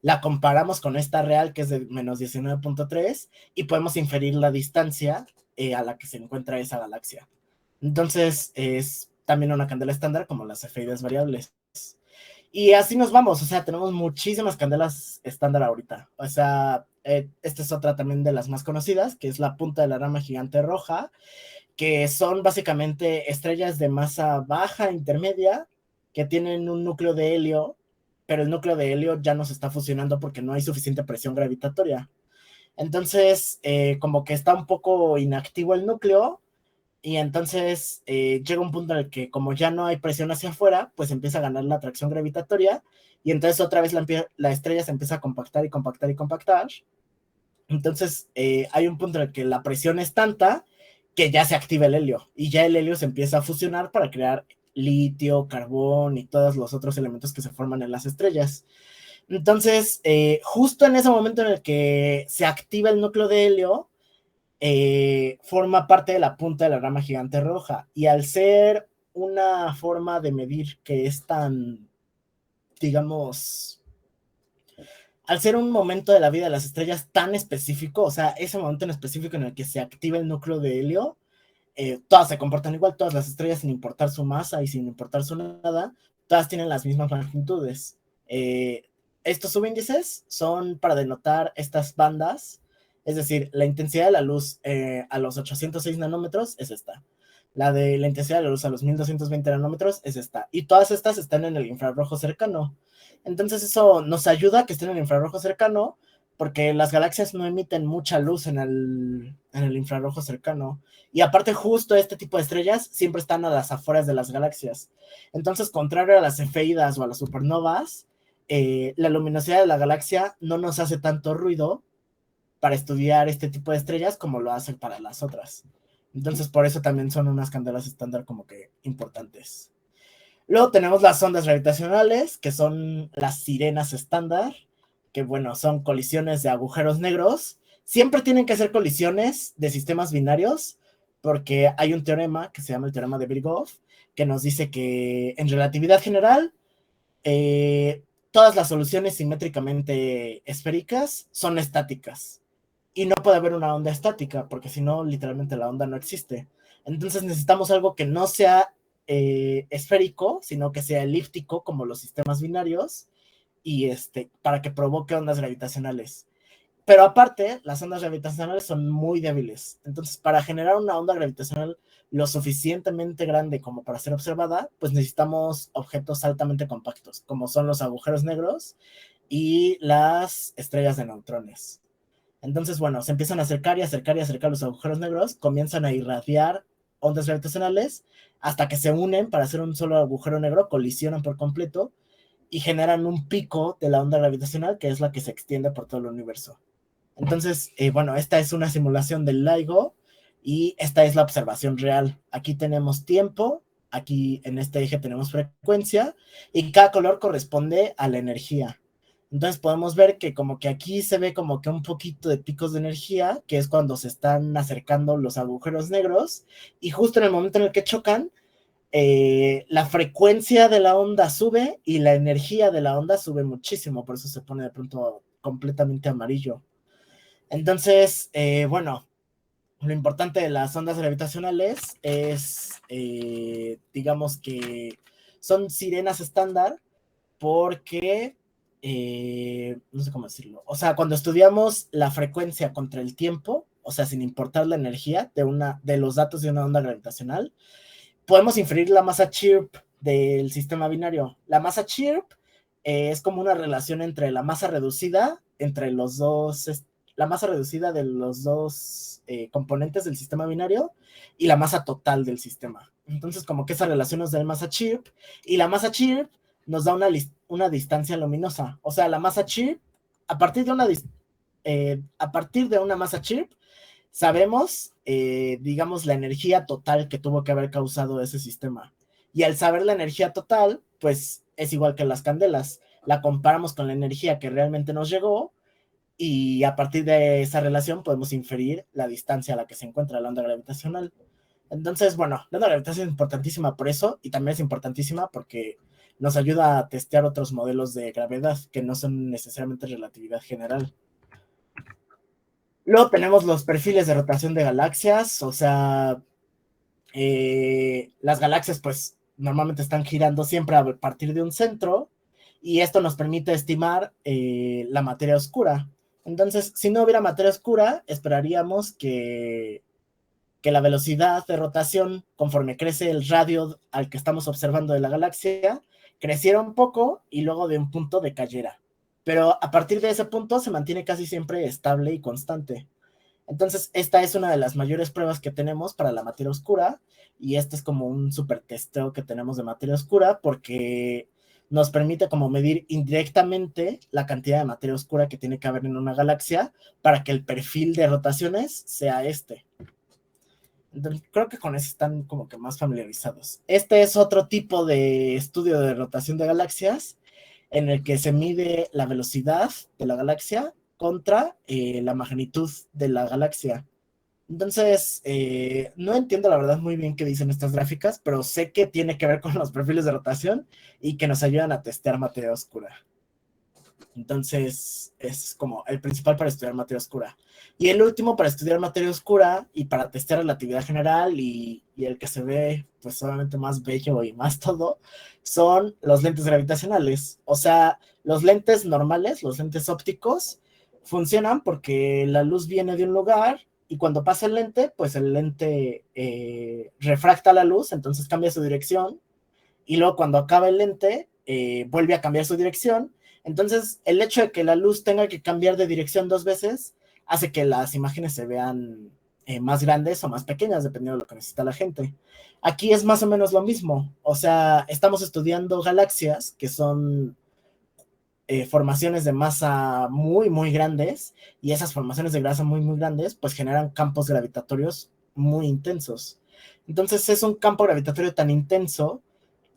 [SPEAKER 2] la comparamos con esta real que es de menos 19.3 y podemos inferir la distancia a la que se encuentra esa galaxia. Entonces es también una candela estándar como las cefeides variables. Y así nos vamos, o sea, tenemos muchísimas candelas estándar ahorita. O sea, esta es otra también de las más conocidas, que es la punta de la rama gigante roja, que son básicamente estrellas de masa baja, intermedia, que tienen un núcleo de helio, pero el núcleo de helio ya no se está fusionando porque no hay suficiente presión gravitatoria. Entonces, como que está un poco inactivo el núcleo, y entonces llega un punto en el que como ya no hay presión hacia afuera, pues empieza a ganar la atracción gravitatoria, y entonces otra vez la estrella se empieza a compactar y compactar y compactar. Entonces hay un punto en el que la presión es tanta que ya se activa el helio y ya el helio se empieza a fusionar para crear litio, carbón y todos los otros elementos que se forman en las estrellas. Entonces, justo en ese momento en el que se activa el núcleo de helio, forma parte de la punta de la rama gigante roja. Y al ser una forma de medir que es tan, digamos, al ser un momento de la vida de las estrellas tan específico, o sea, ese momento en específico en el que se activa el núcleo de helio, todas se comportan igual, todas las estrellas sin importar su masa y sin importar su nada, todas tienen las mismas magnitudes. Estos subíndices son para denotar estas bandas, es decir, la intensidad de la luz a los 806 nanómetros es esta. La intensidad de la luz a los 1220 nanómetros es esta. Y todas estas están en el infrarrojo cercano. Entonces eso nos ayuda a que estén en el infrarrojo cercano, porque las galaxias no emiten mucha luz en el infrarrojo cercano. Y aparte justo este tipo de estrellas siempre están a las afueras de las galaxias. Entonces, contrario a las cefeidas o a las supernovas, la luminosidad de la galaxia no nos hace tanto ruido para estudiar este tipo de estrellas como lo hacen para las otras. Entonces, por eso también son unas candelas estándar como que importantes. Luego tenemos las ondas gravitacionales, que son las sirenas estándar, que bueno, son colisiones de agujeros negros. Siempre tienen que ser colisiones de sistemas binarios, porque hay un teorema que se llama el teorema de Birkhoff, que nos dice que en relatividad general, todas las soluciones simétricamente esféricas son estáticas. Y no puede haber una onda estática, porque si no, literalmente la onda no existe. Entonces necesitamos algo que no sea esférico, sino que sea elíptico, como los sistemas binarios, y para que provoque ondas gravitacionales. Pero aparte, las ondas gravitacionales son muy débiles. Entonces, para generar una onda gravitacional lo suficientemente grande como para ser observada, pues necesitamos objetos altamente compactos, como son los agujeros negros y las estrellas de neutrones. Entonces, bueno, se empiezan a acercar y acercar y acercar los agujeros negros, comienzan a irradiar ondas gravitacionales hasta que se unen para hacer un solo agujero negro, colisionan por completo y generan un pico de la onda gravitacional que es la que se extiende por todo el universo. Entonces, bueno, esta es una simulación del LIGO y esta es la observación real. Aquí tenemos tiempo, aquí en este eje tenemos frecuencia y cada color corresponde a la energía. Entonces podemos ver que como que aquí se ve como que un poquito de picos de energía, que es cuando se están acercando los agujeros negros, y justo en el momento en el que chocan, la frecuencia de la onda sube y la energía de la onda sube muchísimo, por eso se pone de pronto completamente amarillo. Entonces, bueno, lo importante de las ondas gravitacionales es, digamos que son sirenas estándar porque, no sé cómo decirlo, o sea, cuando estudiamos la frecuencia contra el tiempo, o sea, sin importar la energía de los datos de una onda gravitacional, podemos inferir la masa chirp del sistema binario. La masa chirp es como una relación entre la masa reducida, entre los dos, la masa reducida de los dos componentes del sistema binario y la masa total del sistema. Entonces, como que esa relación nos da la masa chirp y la masa chirp nos da una distancia luminosa. O sea, la masa chirp, a partir de a partir de una masa chirp, sabemos, digamos, la energía total que tuvo que haber causado ese sistema. Y al saber la energía total, pues es igual que las candelas. La comparamos con la energía que realmente nos llegó y a partir de esa relación podemos inferir la distancia a la que se encuentra la onda gravitacional. Entonces, bueno, la onda gravitacional es importantísima por eso y también es importantísima porque nos ayuda a testear otros modelos de gravedad que no son necesariamente relatividad general. Luego tenemos los perfiles de rotación de galaxias, o sea, las galaxias pues normalmente están girando siempre a partir de un centro y esto nos permite estimar la materia oscura. Entonces, si no hubiera materia oscura, esperaríamos que la velocidad de rotación, conforme crece el radio al que estamos observando de la galaxia, creciera un poco y luego de un punto decayera. Pero a partir de ese punto se mantiene casi siempre estable y constante. Entonces, esta es una de las mayores pruebas que tenemos para la materia oscura y este es como un super testeo que tenemos de materia oscura porque nos permite como medir indirectamente la cantidad de materia oscura que tiene que haber en una galaxia para que el perfil de rotaciones sea este. Entonces, creo que con eso están como que más familiarizados. Este es otro tipo de estudio de rotación de galaxias en el que se mide la velocidad de la galaxia contra la magnitud de la galaxia. Entonces, no entiendo la verdad muy bien qué dicen estas gráficas, pero sé que tiene que ver con los perfiles de rotación y que nos ayudan a testear materia oscura. Entonces, es como el principal para estudiar materia oscura. Y el último para estudiar materia oscura y para testear relatividad general y el que se ve, pues, obviamente más bello y más todo, son los lentes gravitacionales. O sea, los lentes normales, los lentes ópticos, funcionan porque la luz viene de un lugar y cuando pasa el lente, pues el lente refracta la luz, entonces cambia su dirección y luego cuando acaba el lente, vuelve a cambiar su dirección. Entonces, el hecho de que la luz tenga que cambiar de dirección 2 veces hace que las imágenes se vean más grandes o más pequeñas, dependiendo de lo que necesita la gente. Aquí es más o menos lo mismo. O sea, estamos estudiando galaxias que son formaciones de masa muy, muy grandes y esas formaciones de masa muy, muy grandes pues generan campos gravitatorios muy intensos. Entonces, es un campo gravitatorio tan intenso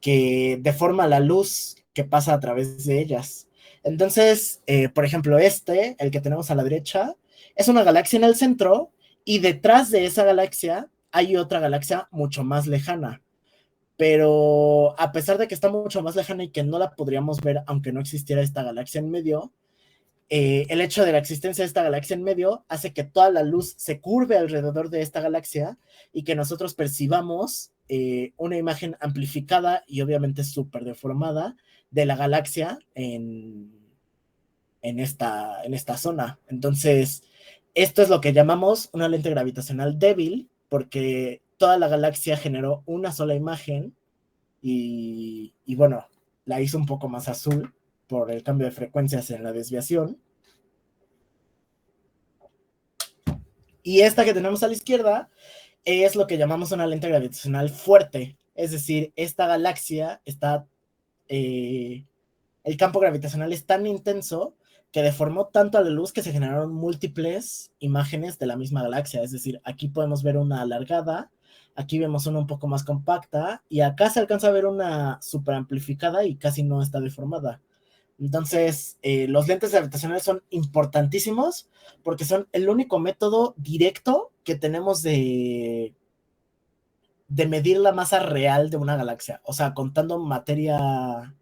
[SPEAKER 2] que deforma la luz que pasa a través de ellas. Entonces, por ejemplo, el que tenemos a la derecha, es una galaxia en el centro y detrás de esa galaxia hay otra galaxia mucho más lejana. Pero a pesar de que está mucho más lejana y que no la podríamos ver aunque no existiera esta galaxia en medio, el hecho de la existencia de esta galaxia en medio hace que toda la luz se curve alrededor de esta galaxia y que nosotros percibamos una imagen amplificada y obviamente súper deformada de la galaxia en esta zona. Entonces, esto es lo que llamamos una lente gravitacional débil, porque toda la galaxia generó una sola imagen y bueno, la hizo un poco más azul por el cambio de frecuencias en la desviación. Y esta que tenemos a la izquierda es lo que llamamos una lente gravitacional fuerte. Es decir, esta galaxia está... el campo gravitacional es tan intenso que deformó tanto a la luz que se generaron múltiples imágenes de la misma galaxia. Es decir, aquí podemos ver una alargada, aquí vemos una un poco más compacta y acá se alcanza a ver una super amplificada y casi no está deformada. Entonces, los lentes gravitacionales son importantísimos porque son el único método directo que tenemos de medir la masa real de una galaxia. O sea, contando materia,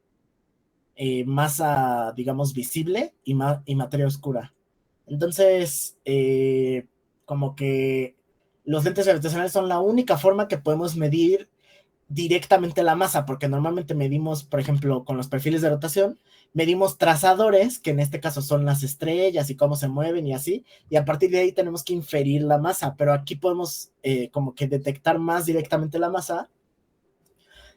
[SPEAKER 2] masa, digamos, visible y materia oscura. Entonces, como que los lentes gravitacionales son la única forma que podemos medir directamente la masa, porque normalmente medimos, por ejemplo, con los perfiles de rotación, medimos trazadores, que en este caso son las estrellas y cómo se mueven y así, y a partir de ahí tenemos que inferir la masa, pero aquí podemos como que detectar más directamente la masa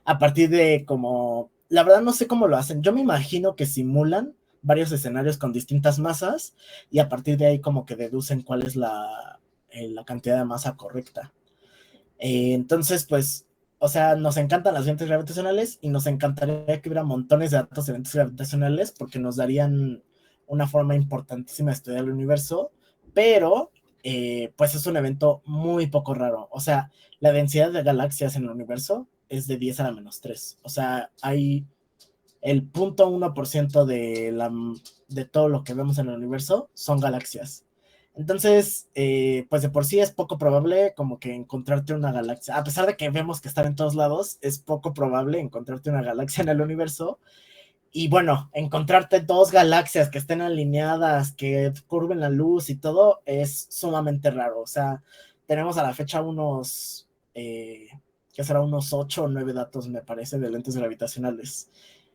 [SPEAKER 2] a partir de como, la verdad no sé cómo lo hacen, yo me imagino que simulan varios escenarios con distintas masas y a partir de ahí como que deducen cuál es la cantidad de masa correcta. Entonces, pues, o sea, nos encantan las lentes gravitacionales y nos encantaría que hubiera montones de datos de lentes gravitacionales porque nos darían una forma importantísima de estudiar el universo, pero pues es un evento muy poco raro. O sea, la densidad de galaxias en el universo es de 10 a la menos 3. O sea, hay el 0.1% de todo lo que vemos en el universo son galaxias. Entonces, pues de por sí es poco probable como que encontrarte una galaxia, a pesar de que vemos que están en todos lados, es poco probable encontrarte una galaxia en el universo. Y bueno, encontrarte dos galaxias que estén alineadas, que curven la luz y todo, es sumamente raro. O sea, tenemos a la fecha que será unos 8 o 9 datos, me parece, de lentes gravitacionales.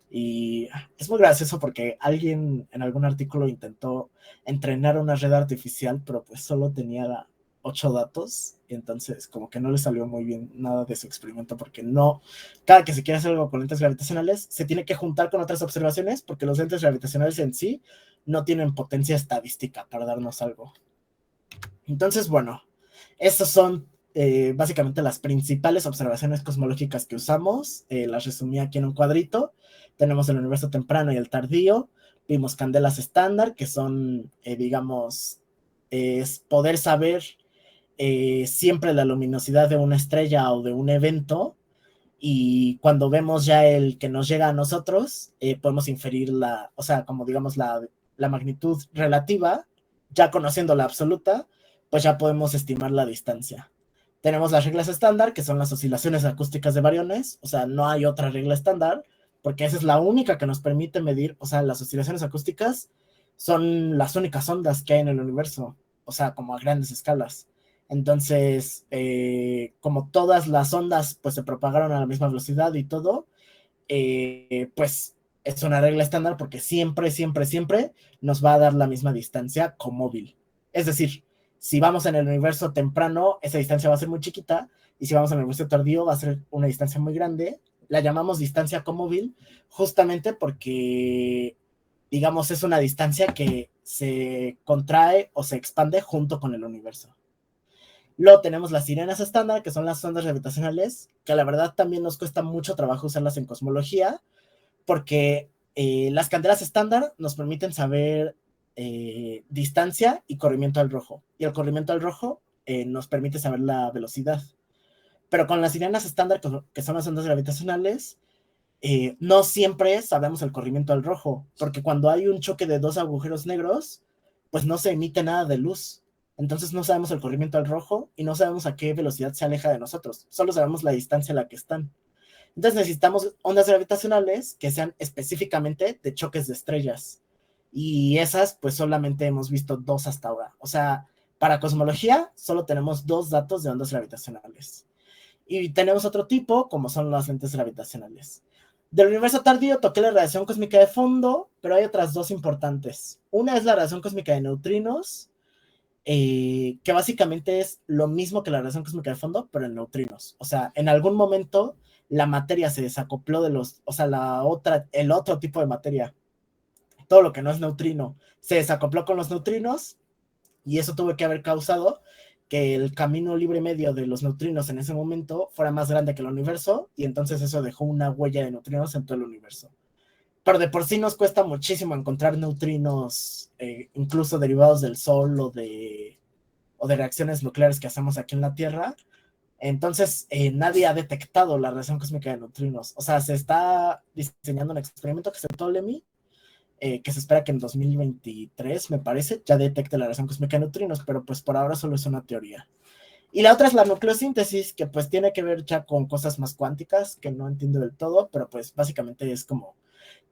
[SPEAKER 2] Y es muy gracioso porque alguien en algún artículo intentó entrenar una red artificial, pero pues solo tenía 8 datos, y entonces como que no le salió muy bien nada de su experimento, porque no, cada que se quiere hacer algo con lentes gravitacionales, se tiene que juntar con otras observaciones, porque los lentes gravitacionales en sí no tienen potencia estadística para darnos algo. Entonces, bueno, estos son básicamente las principales observaciones cosmológicas que usamos. Las resumí aquí en un cuadrito. Tenemos el universo temprano y el tardío. Vimos candelas estándar, que son, digamos, es poder saber siempre la luminosidad de una estrella o de un evento. Y cuando vemos ya el que nos llega a nosotros, podemos inferir o sea, como digamos la magnitud relativa, ya conociendo la absoluta, pues ya podemos estimar la distancia. Tenemos las reglas estándar, que son las oscilaciones acústicas de bariones, o sea, no hay otra regla estándar, porque esa es la única que nos permite medir, o sea, las oscilaciones acústicas son las únicas ondas que hay en el universo, o sea, como a grandes escalas. Entonces, como todas las ondas pues se propagaron a la misma velocidad y todo, pues es una regla estándar porque siempre, siempre, siempre nos va a dar la misma distancia comóvil. Es decir, si vamos en el universo temprano, esa distancia va a ser muy chiquita, y si vamos en el universo tardío va a ser una distancia muy grande. La llamamos distancia comóvil justamente porque, digamos, es una distancia que se contrae o se expande junto con el universo. Luego tenemos las sirenas estándar, que son las ondas gravitacionales, que la verdad también nos cuesta mucho trabajo usarlas en cosmología, porque las candelas estándar nos permiten saber distancia y corrimiento al rojo. Y el corrimiento al rojo nos permite saber la velocidad. Pero con las sirenas estándar, que son las ondas gravitacionales, no siempre sabemos el corrimiento al rojo, porque cuando hay un choque de dos agujeros negros, pues no se emite nada de luz. Entonces no sabemos el corrimiento al rojo y no sabemos a qué velocidad se aleja de nosotros. Solo sabemos la distancia a la que están. Entonces necesitamos ondas gravitacionales que sean específicamente de choques de estrellas. Y esas, pues solamente hemos visto 2 hasta ahora. O sea, para cosmología solo tenemos 2 datos de ondas gravitacionales. Y tenemos otro tipo, como son las lentes gravitacionales. Del universo tardío toqué la radiación cósmica de fondo, pero hay otras 2 importantes. Una es la radiación cósmica de neutrinos, que básicamente es lo mismo que la radiación cósmica de fondo, pero en neutrinos. O sea, en algún momento la materia se desacopló o sea, el otro tipo de materia, todo lo que no es neutrino, se desacopló con los neutrinos, y eso tuvo que haber causado que el camino libre medio de los neutrinos en ese momento fuera más grande que el universo, y entonces eso dejó una huella de neutrinos en todo el universo. Pero de por sí nos cuesta muchísimo encontrar neutrinos, incluso derivados del Sol o de reacciones nucleares que hacemos aquí en la Tierra. Entonces, nadie ha detectado la radiación cósmica de neutrinos. O sea, se está diseñando un experimento que se llama Ptolemy, que se espera que en 2023, me parece, ya detecte la radiación cósmica de neutrinos, pero pues por ahora solo es una teoría. Y la otra es la nucleosíntesis, que pues tiene que ver ya con cosas más cuánticas, que no entiendo del todo, pero pues básicamente es como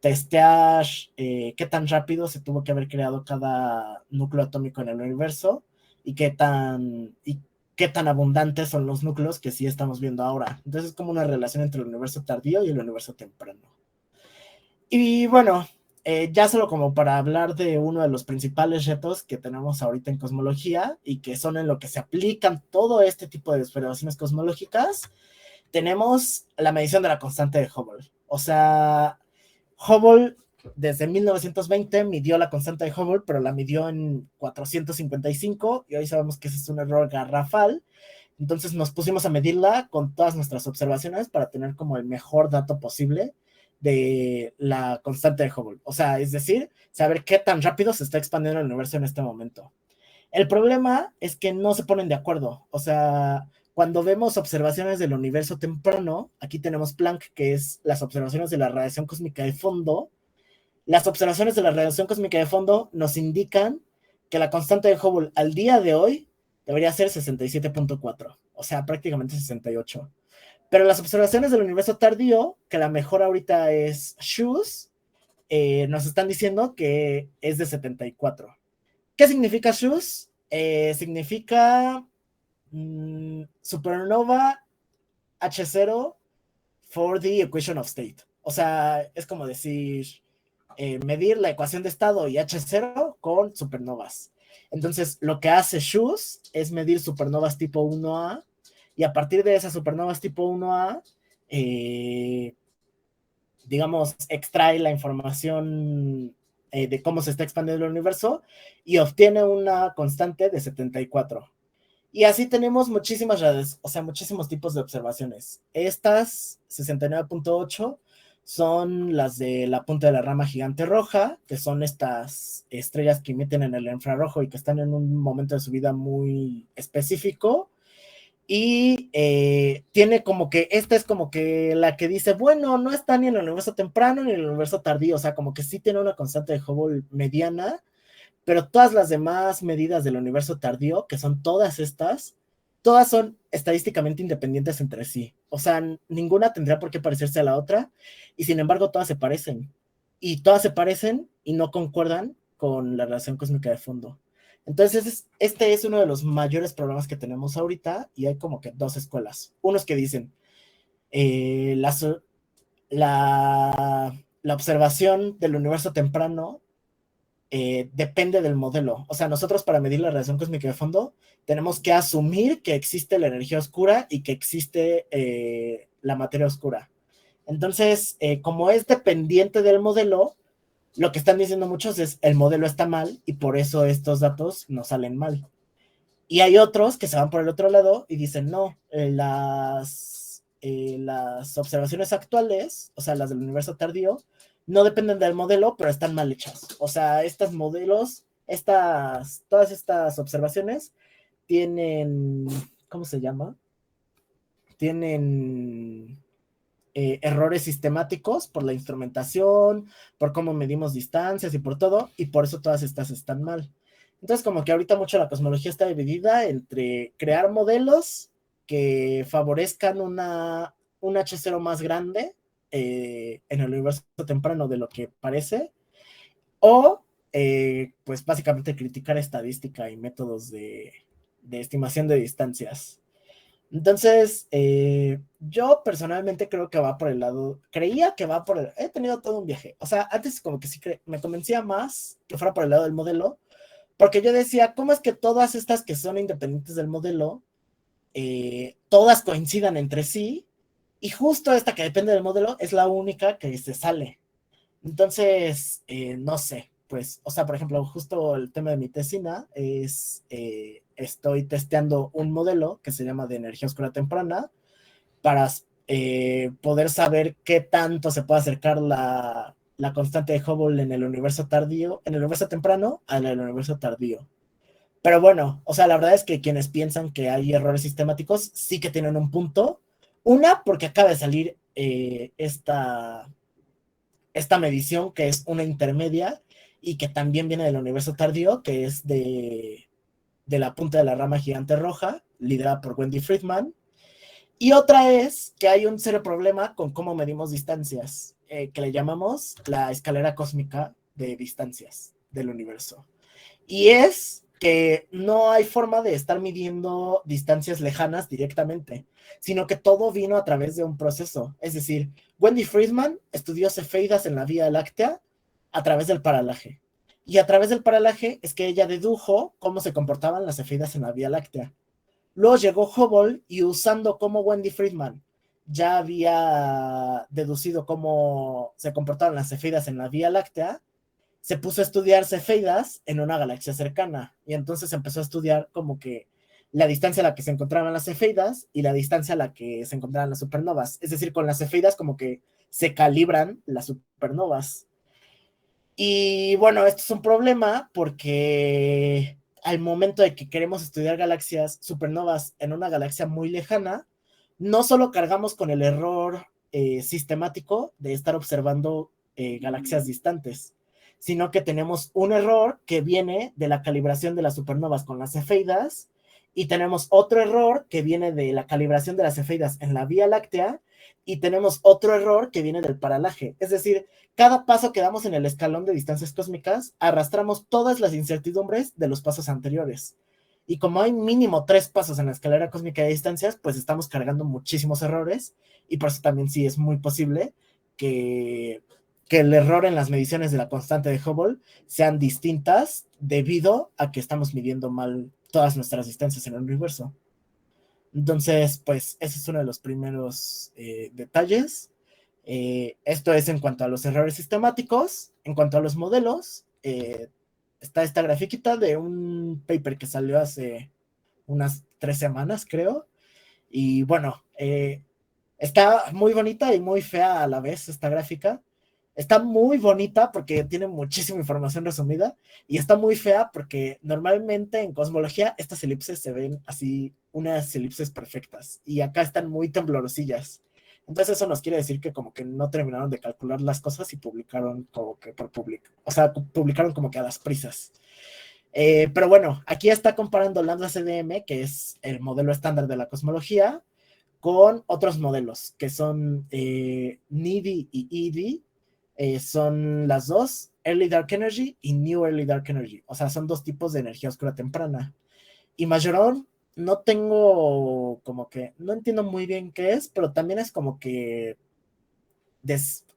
[SPEAKER 2] testear qué tan rápido se tuvo que haber creado cada núcleo atómico en el universo, y qué tan abundantes son los núcleos que sí estamos viendo ahora. Entonces es como una relación entre el universo tardío y el universo temprano. Y bueno, ya solo como para hablar de uno de los principales retos que tenemos ahorita en cosmología y que son en lo que se aplican todo este tipo de observaciones cosmológicas, tenemos la medición de la constante de Hubble. O sea, Hubble desde 1920 midió la constante de Hubble, pero la midió en 455 y hoy sabemos que ese es un error garrafal. Entonces nos pusimos a medirla con todas nuestras observaciones para tener como el mejor dato posible de la constante de Hubble. O sea, es decir, saber qué tan rápido se está expandiendo el universo en este momento. El problema es que no se ponen de acuerdo. O sea, cuando vemos observaciones del universo temprano, aquí tenemos Planck, que es las observaciones de la radiación cósmica de fondo. Las observaciones de la radiación cósmica de fondo nos indican que la constante de Hubble al día de hoy debería ser 67.4, o sea, prácticamente 68. Pero las observaciones del universo tardío, que la mejor ahorita es SHUS, nos están diciendo que es de 74. ¿Qué significa SHUS? Significa supernova H0 for the equation of state. O sea, es como decir, medir la ecuación de estado y H0 con supernovas. Entonces, lo que hace SHUS es medir supernovas tipo 1A y a partir de esas supernovas tipo 1A, digamos, extrae la información de cómo se está expandiendo el universo y obtiene una constante de 74. Y así tenemos muchísimas redes, o sea, muchísimos tipos de observaciones. Estas 69.8 son las de la punta de la rama gigante roja, que son estas estrellas que emiten en el infrarrojo y que están en un momento de su vida muy específico. Y tiene como que, esta es como que la que dice, bueno, no está ni en el universo temprano ni en el universo tardío, o sea, como que sí tiene una constante de Hubble mediana, pero todas las demás medidas del universo tardío, que son todas estas, todas son estadísticamente independientes entre sí. O sea, ninguna tendría por qué parecerse a la otra, y sin embargo todas se parecen. Y todas se parecen y no concuerdan con la relación cósmica de fondo. Entonces, este es uno de los mayores problemas que tenemos ahorita, y hay como que dos escuelas. Unos que dicen, eh, la, la observación del universo temprano depende del modelo. O sea, nosotros para medir la radiación cósmica de fondo tenemos que asumir que existe la energía oscura y que existe la materia oscura. Entonces, como es dependiente del modelo, lo que están diciendo muchos es el modelo está mal y por eso estos datos no salen mal. Y hay otros que se van por el otro lado y dicen, no, las observaciones actuales, o sea, las del universo tardío, no dependen del modelo, pero están mal hechas. O sea, estos modelos, todas estas observaciones tienen, ¿cómo se llama? Tienen errores sistemáticos por la instrumentación, por cómo medimos distancias y por todo, y por eso todas estas están mal. Entonces, como que ahorita mucho la cosmología está dividida entre crear modelos que favorezcan un H0 más grande en el universo temprano de lo que parece, o pues básicamente criticar estadística y métodos de estimación de distancias. Entonces, yo personalmente creo que va por el lado, creía que va por el, he tenido todo un viaje, o sea, antes como que sí me convencía más que fuera por el lado del modelo, porque yo decía, ¿cómo es que todas estas que son independientes del modelo, todas coincidan entre sí, y justo esta que depende del modelo es la única que se sale? Entonces, no sé, pues, o sea, por ejemplo, justo el tema de mi tesina es, estoy testeando un modelo que se llama de energía oscura temprana para poder saber qué tanto se puede acercar la constante de Hubble en el universo tardío, en el universo temprano, al universo tardío. Pero bueno, o sea, la verdad es que quienes piensan que hay errores sistemáticos sí que tienen un punto. Una, porque acaba de salir esta medición que es una intermedia y que también viene del universo tardío, que es de la punta de la rama gigante roja, liderada por Wendy Friedman. Y otra es que hay un serio problema con cómo medimos distancias, que le llamamos la escalera cósmica de distancias del universo. Y es que no hay forma de estar midiendo distancias lejanas directamente, sino que todo vino a través de un proceso. Es decir, Wendy Friedman estudió cefeidas en la Vía Láctea a través del paralaje. Y a través del paralaje es que ella dedujo cómo se comportaban las cefeidas en la Vía Láctea. Luego llegó Hubble y usando como Wendy Friedman ya había deducido cómo se comportaban las cefeidas en la Vía Láctea, se puso a estudiar cefeidas en una galaxia cercana y entonces empezó a estudiar como que la distancia a la que se encontraban las cefeidas y la distancia a la que se encontraban las supernovas. Es decir, con las cefeidas como que se calibran las supernovas. Y bueno, esto es un problema porque al momento de que queremos estudiar galaxias supernovas en una galaxia muy lejana, no solo cargamos con el error sistemático de estar observando galaxias distantes, sino que tenemos un error que viene de la calibración de las supernovas con las cefeidas y tenemos otro error que viene de la calibración de las cefeidas en la Vía Láctea y tenemos otro error que viene del paralaje. Es decir, cada paso que damos en el escalón de distancias cósmicas, arrastramos todas las incertidumbres de los pasos anteriores. Y como hay mínimo 3 pasos en la escalera cósmica de distancias, pues estamos cargando muchísimos errores y por eso también sí es muy posible que el error en las mediciones de la constante de Hubble sean distintas debido a que estamos midiendo mal todas nuestras distancias en el universo. Entonces, pues ese es uno de los primeros detalles. Esto es en cuanto a los errores sistemáticos. En cuanto a los modelos, está esta grafiquita de un paper que salió hace unas 3 semanas, creo. Y bueno, está muy bonita y muy fea a la vez esta gráfica. Está muy bonita porque tiene muchísima información resumida y está muy fea porque normalmente en cosmología estas elipses se ven así, unas elipses perfectas y acá están muy temblorosillas. Entonces eso nos quiere decir que como que no terminaron de calcular las cosas y publicaron como que por public, o sea, publicaron como que a las prisas. Pero bueno, aquí está comparando Lambda CDM, que es el modelo estándar de la cosmología, con otros modelos, que son NIDI y ED, son las dos, Early Dark Energy y New Early Dark Energy. O sea, son dos tipos de energía oscura temprana. Y Majoron, no tengo como que, no entiendo muy bien qué es, pero también es como que,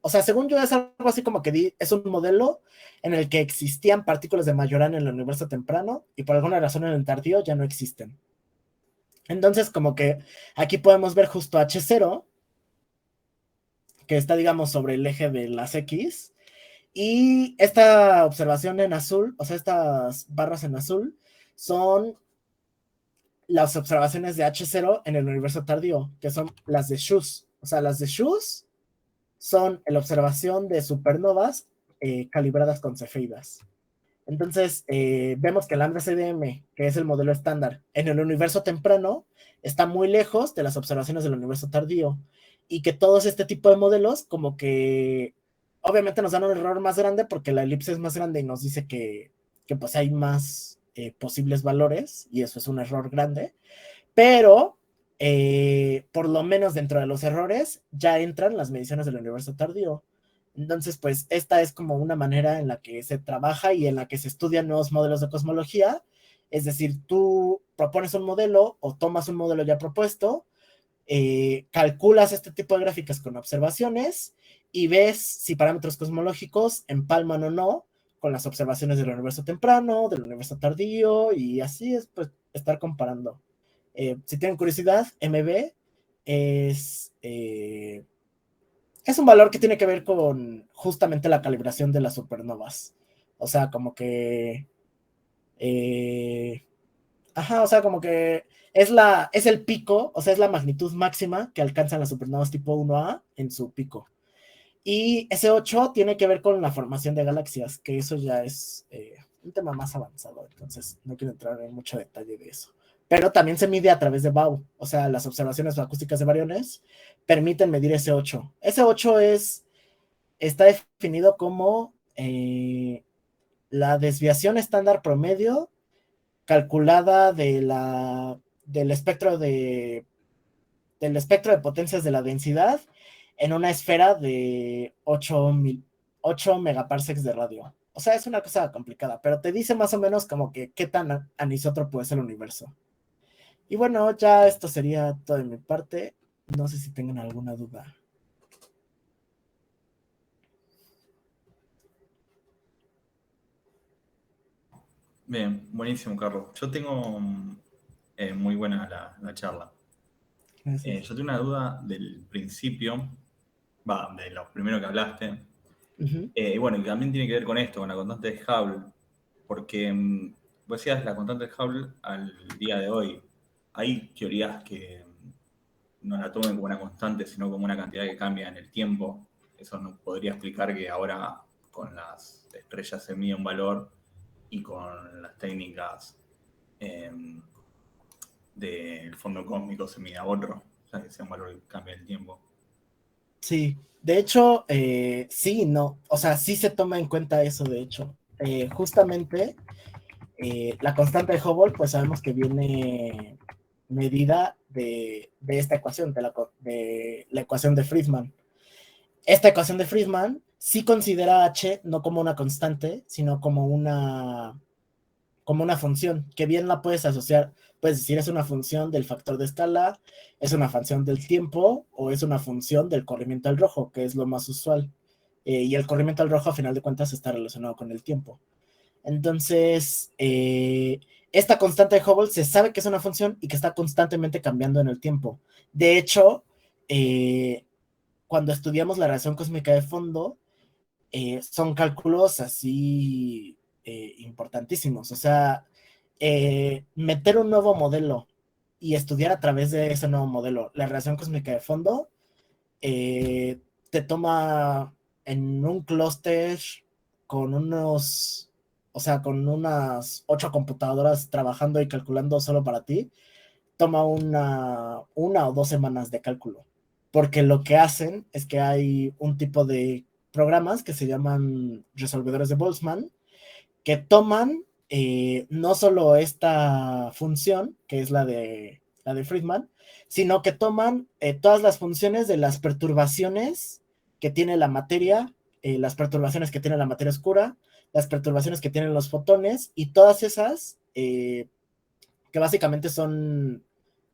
[SPEAKER 2] o sea, según yo es algo así como que es un modelo en el que existían partículas de Majorán en el universo temprano y por alguna razón en el tardío ya no existen. Entonces, como que aquí podemos ver justo H0, que está, digamos, sobre el eje de las X, y esta observación en azul, o sea, estas barras en azul, son las observaciones de H0 en el universo tardío, que son las de Schuss. O sea, las de Schuss son la observación de supernovas calibradas con cefeidas. Entonces, vemos que el Lambda CDM, que es el modelo estándar, en el universo temprano, está muy lejos de las observaciones del universo tardío. Y que todos este tipo de modelos, como que obviamente nos dan un error más grande porque la elipse es más grande y nos dice que pues hay más posibles valores, y eso es un error grande. Pero, por lo menos dentro de los errores, ya entran las mediciones del universo tardío. Entonces, pues esta es como una manera en la que se trabaja y en la que se estudian nuevos modelos de cosmología. Es decir, tú propones un modelo o tomas un modelo ya propuesto, calculas este tipo de gráficas con observaciones y ves si parámetros cosmológicos empalman o no con las observaciones del universo temprano, del universo tardío, y así es pues estar comparando. Si tienen curiosidad, MB es un valor que tiene que ver con justamente la calibración de las supernovas. O sea, como que... ajá, o sea, como que es el pico, o sea, es la magnitud máxima que alcanzan las supernovas tipo 1A en su pico. Y ese 8 tiene que ver con la formación de galaxias, que eso ya es un tema más avanzado, entonces no quiero entrar en mucho detalle de eso. Pero también se mide a través de BAU, o sea, las observaciones acústicas de bariones permiten medir ese 8. Ese 8 está definido como la desviación estándar promedio calculada del espectro de potencias de la densidad en una esfera de 8 8 megaparsecs de radio. O sea, es una cosa complicada, pero te dice más o menos como que qué tan anisótropo es el universo. Y bueno, ya esto sería todo de mi parte. No sé si tengan alguna duda.
[SPEAKER 4] Bien, buenísimo, Carlos. Yo tengo muy buena la charla.
[SPEAKER 2] Gracias.
[SPEAKER 4] Yo tengo una duda del principio, de lo primero que hablaste. Y bueno, y también tiene que ver con esto, con la constante de Hubble, porque vos decías la constante de Hubble al día de hoy. Hay teorías que no la tomen como una constante, sino como una cantidad que cambia en el tiempo. Eso nos podría explicar que ahora con las estrellas se mide un valor y con las técnicas del fondo cósmico se mide a otro, o sea que sea un valor que cambia el tiempo.
[SPEAKER 2] Sí, de hecho, sí, no, o sea, sí se toma en cuenta eso, de hecho. Justamente, la constante de Hubble, pues sabemos que viene medida de esta ecuación, de la ecuación de Friedman. Esta ecuación de Friedman sí considera H no como una constante, sino como una función, que bien la puedes asociar, puedes decir es una función del factor de escala, es una función del tiempo o es una función del corrimiento al rojo, que es lo más usual. Y el corrimiento al rojo a final de cuentas está relacionado con el tiempo. Entonces, esta constante de Hubble se sabe que es una función y que está constantemente cambiando en el tiempo. De hecho, cuando estudiamos la radiación cósmica de fondo, son cálculos así importantísimos. O sea, meter un nuevo modelo y estudiar a través de ese nuevo modelo la radiación cósmica de fondo, eh, te toma en un clúster con unos, o sea, con unas 8 computadoras trabajando y calculando solo para ti, toma una o 2 semanas de cálculo. Porque lo que hacen es que hay un tipo de programas que se llaman resolvedores de Boltzmann, que toman no solo esta función, que es la de Friedman, sino que toman todas las funciones de las perturbaciones que tiene la materia, las perturbaciones que tiene la materia oscura, las perturbaciones que tienen los fotones, y todas esas, que básicamente son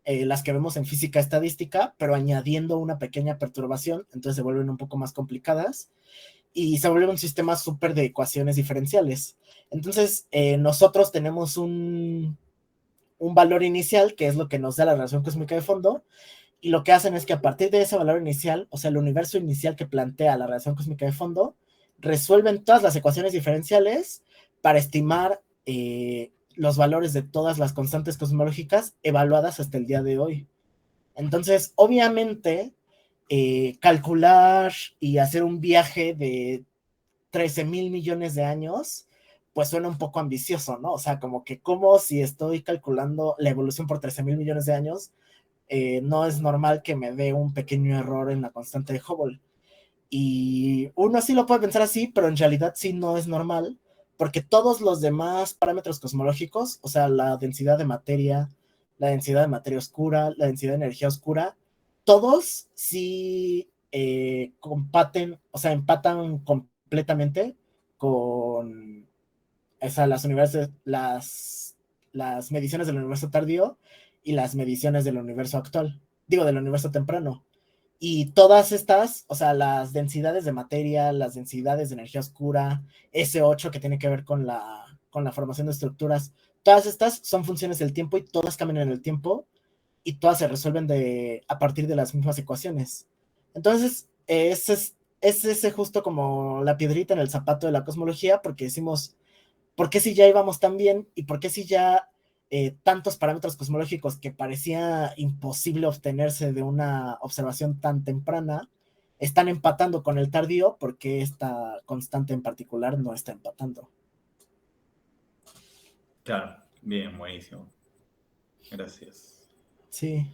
[SPEAKER 2] las que vemos en física estadística, pero añadiendo una pequeña perturbación, entonces se vuelven un poco más complicadas y se vuelve un sistema súper de ecuaciones diferenciales. Entonces, nosotros tenemos un valor inicial, que es lo que nos da la radiación cósmica de fondo, y lo que hacen es que a partir de ese valor inicial, o sea, el universo inicial que plantea la radiación cósmica de fondo, resuelven todas las ecuaciones diferenciales para estimar los valores de todas las constantes cosmológicas evaluadas hasta el día de hoy. Entonces, obviamente, calcular y hacer un viaje de 13,000 millones de años, pues suena un poco ambicioso, ¿no? O sea, como que como si estoy calculando la evolución por 13,000 millones de años, no es normal que me dé un pequeño error en la constante de Hubble. Y uno sí lo puede pensar así, pero en realidad sí no es normal, porque todos los demás parámetros cosmológicos, o sea, la densidad de materia, la densidad de materia oscura, la densidad de energía oscura, todos sí compaten, o sea, empatan completamente con, o sea, las mediciones del universo tardío y las mediciones del universo actual, digo, del universo temprano. Y todas estas, o sea, las densidades de materia, las densidades de energía oscura, S8 que tiene que ver con la formación de estructuras, todas estas son funciones del tiempo y todas cambian en el tiempo y todas se resuelven a partir de las mismas ecuaciones. Entonces, es ese justo como la piedrita en el zapato de la cosmología, porque decimos, ¿por qué si ya íbamos tan bien y por qué si ya tantos parámetros cosmológicos que parecía imposible obtenerse de una observación tan temprana están empatando con el tardío? Porque esta constante en particular no está empatando.
[SPEAKER 4] Claro, bien, buenísimo. Gracias.
[SPEAKER 2] Sí.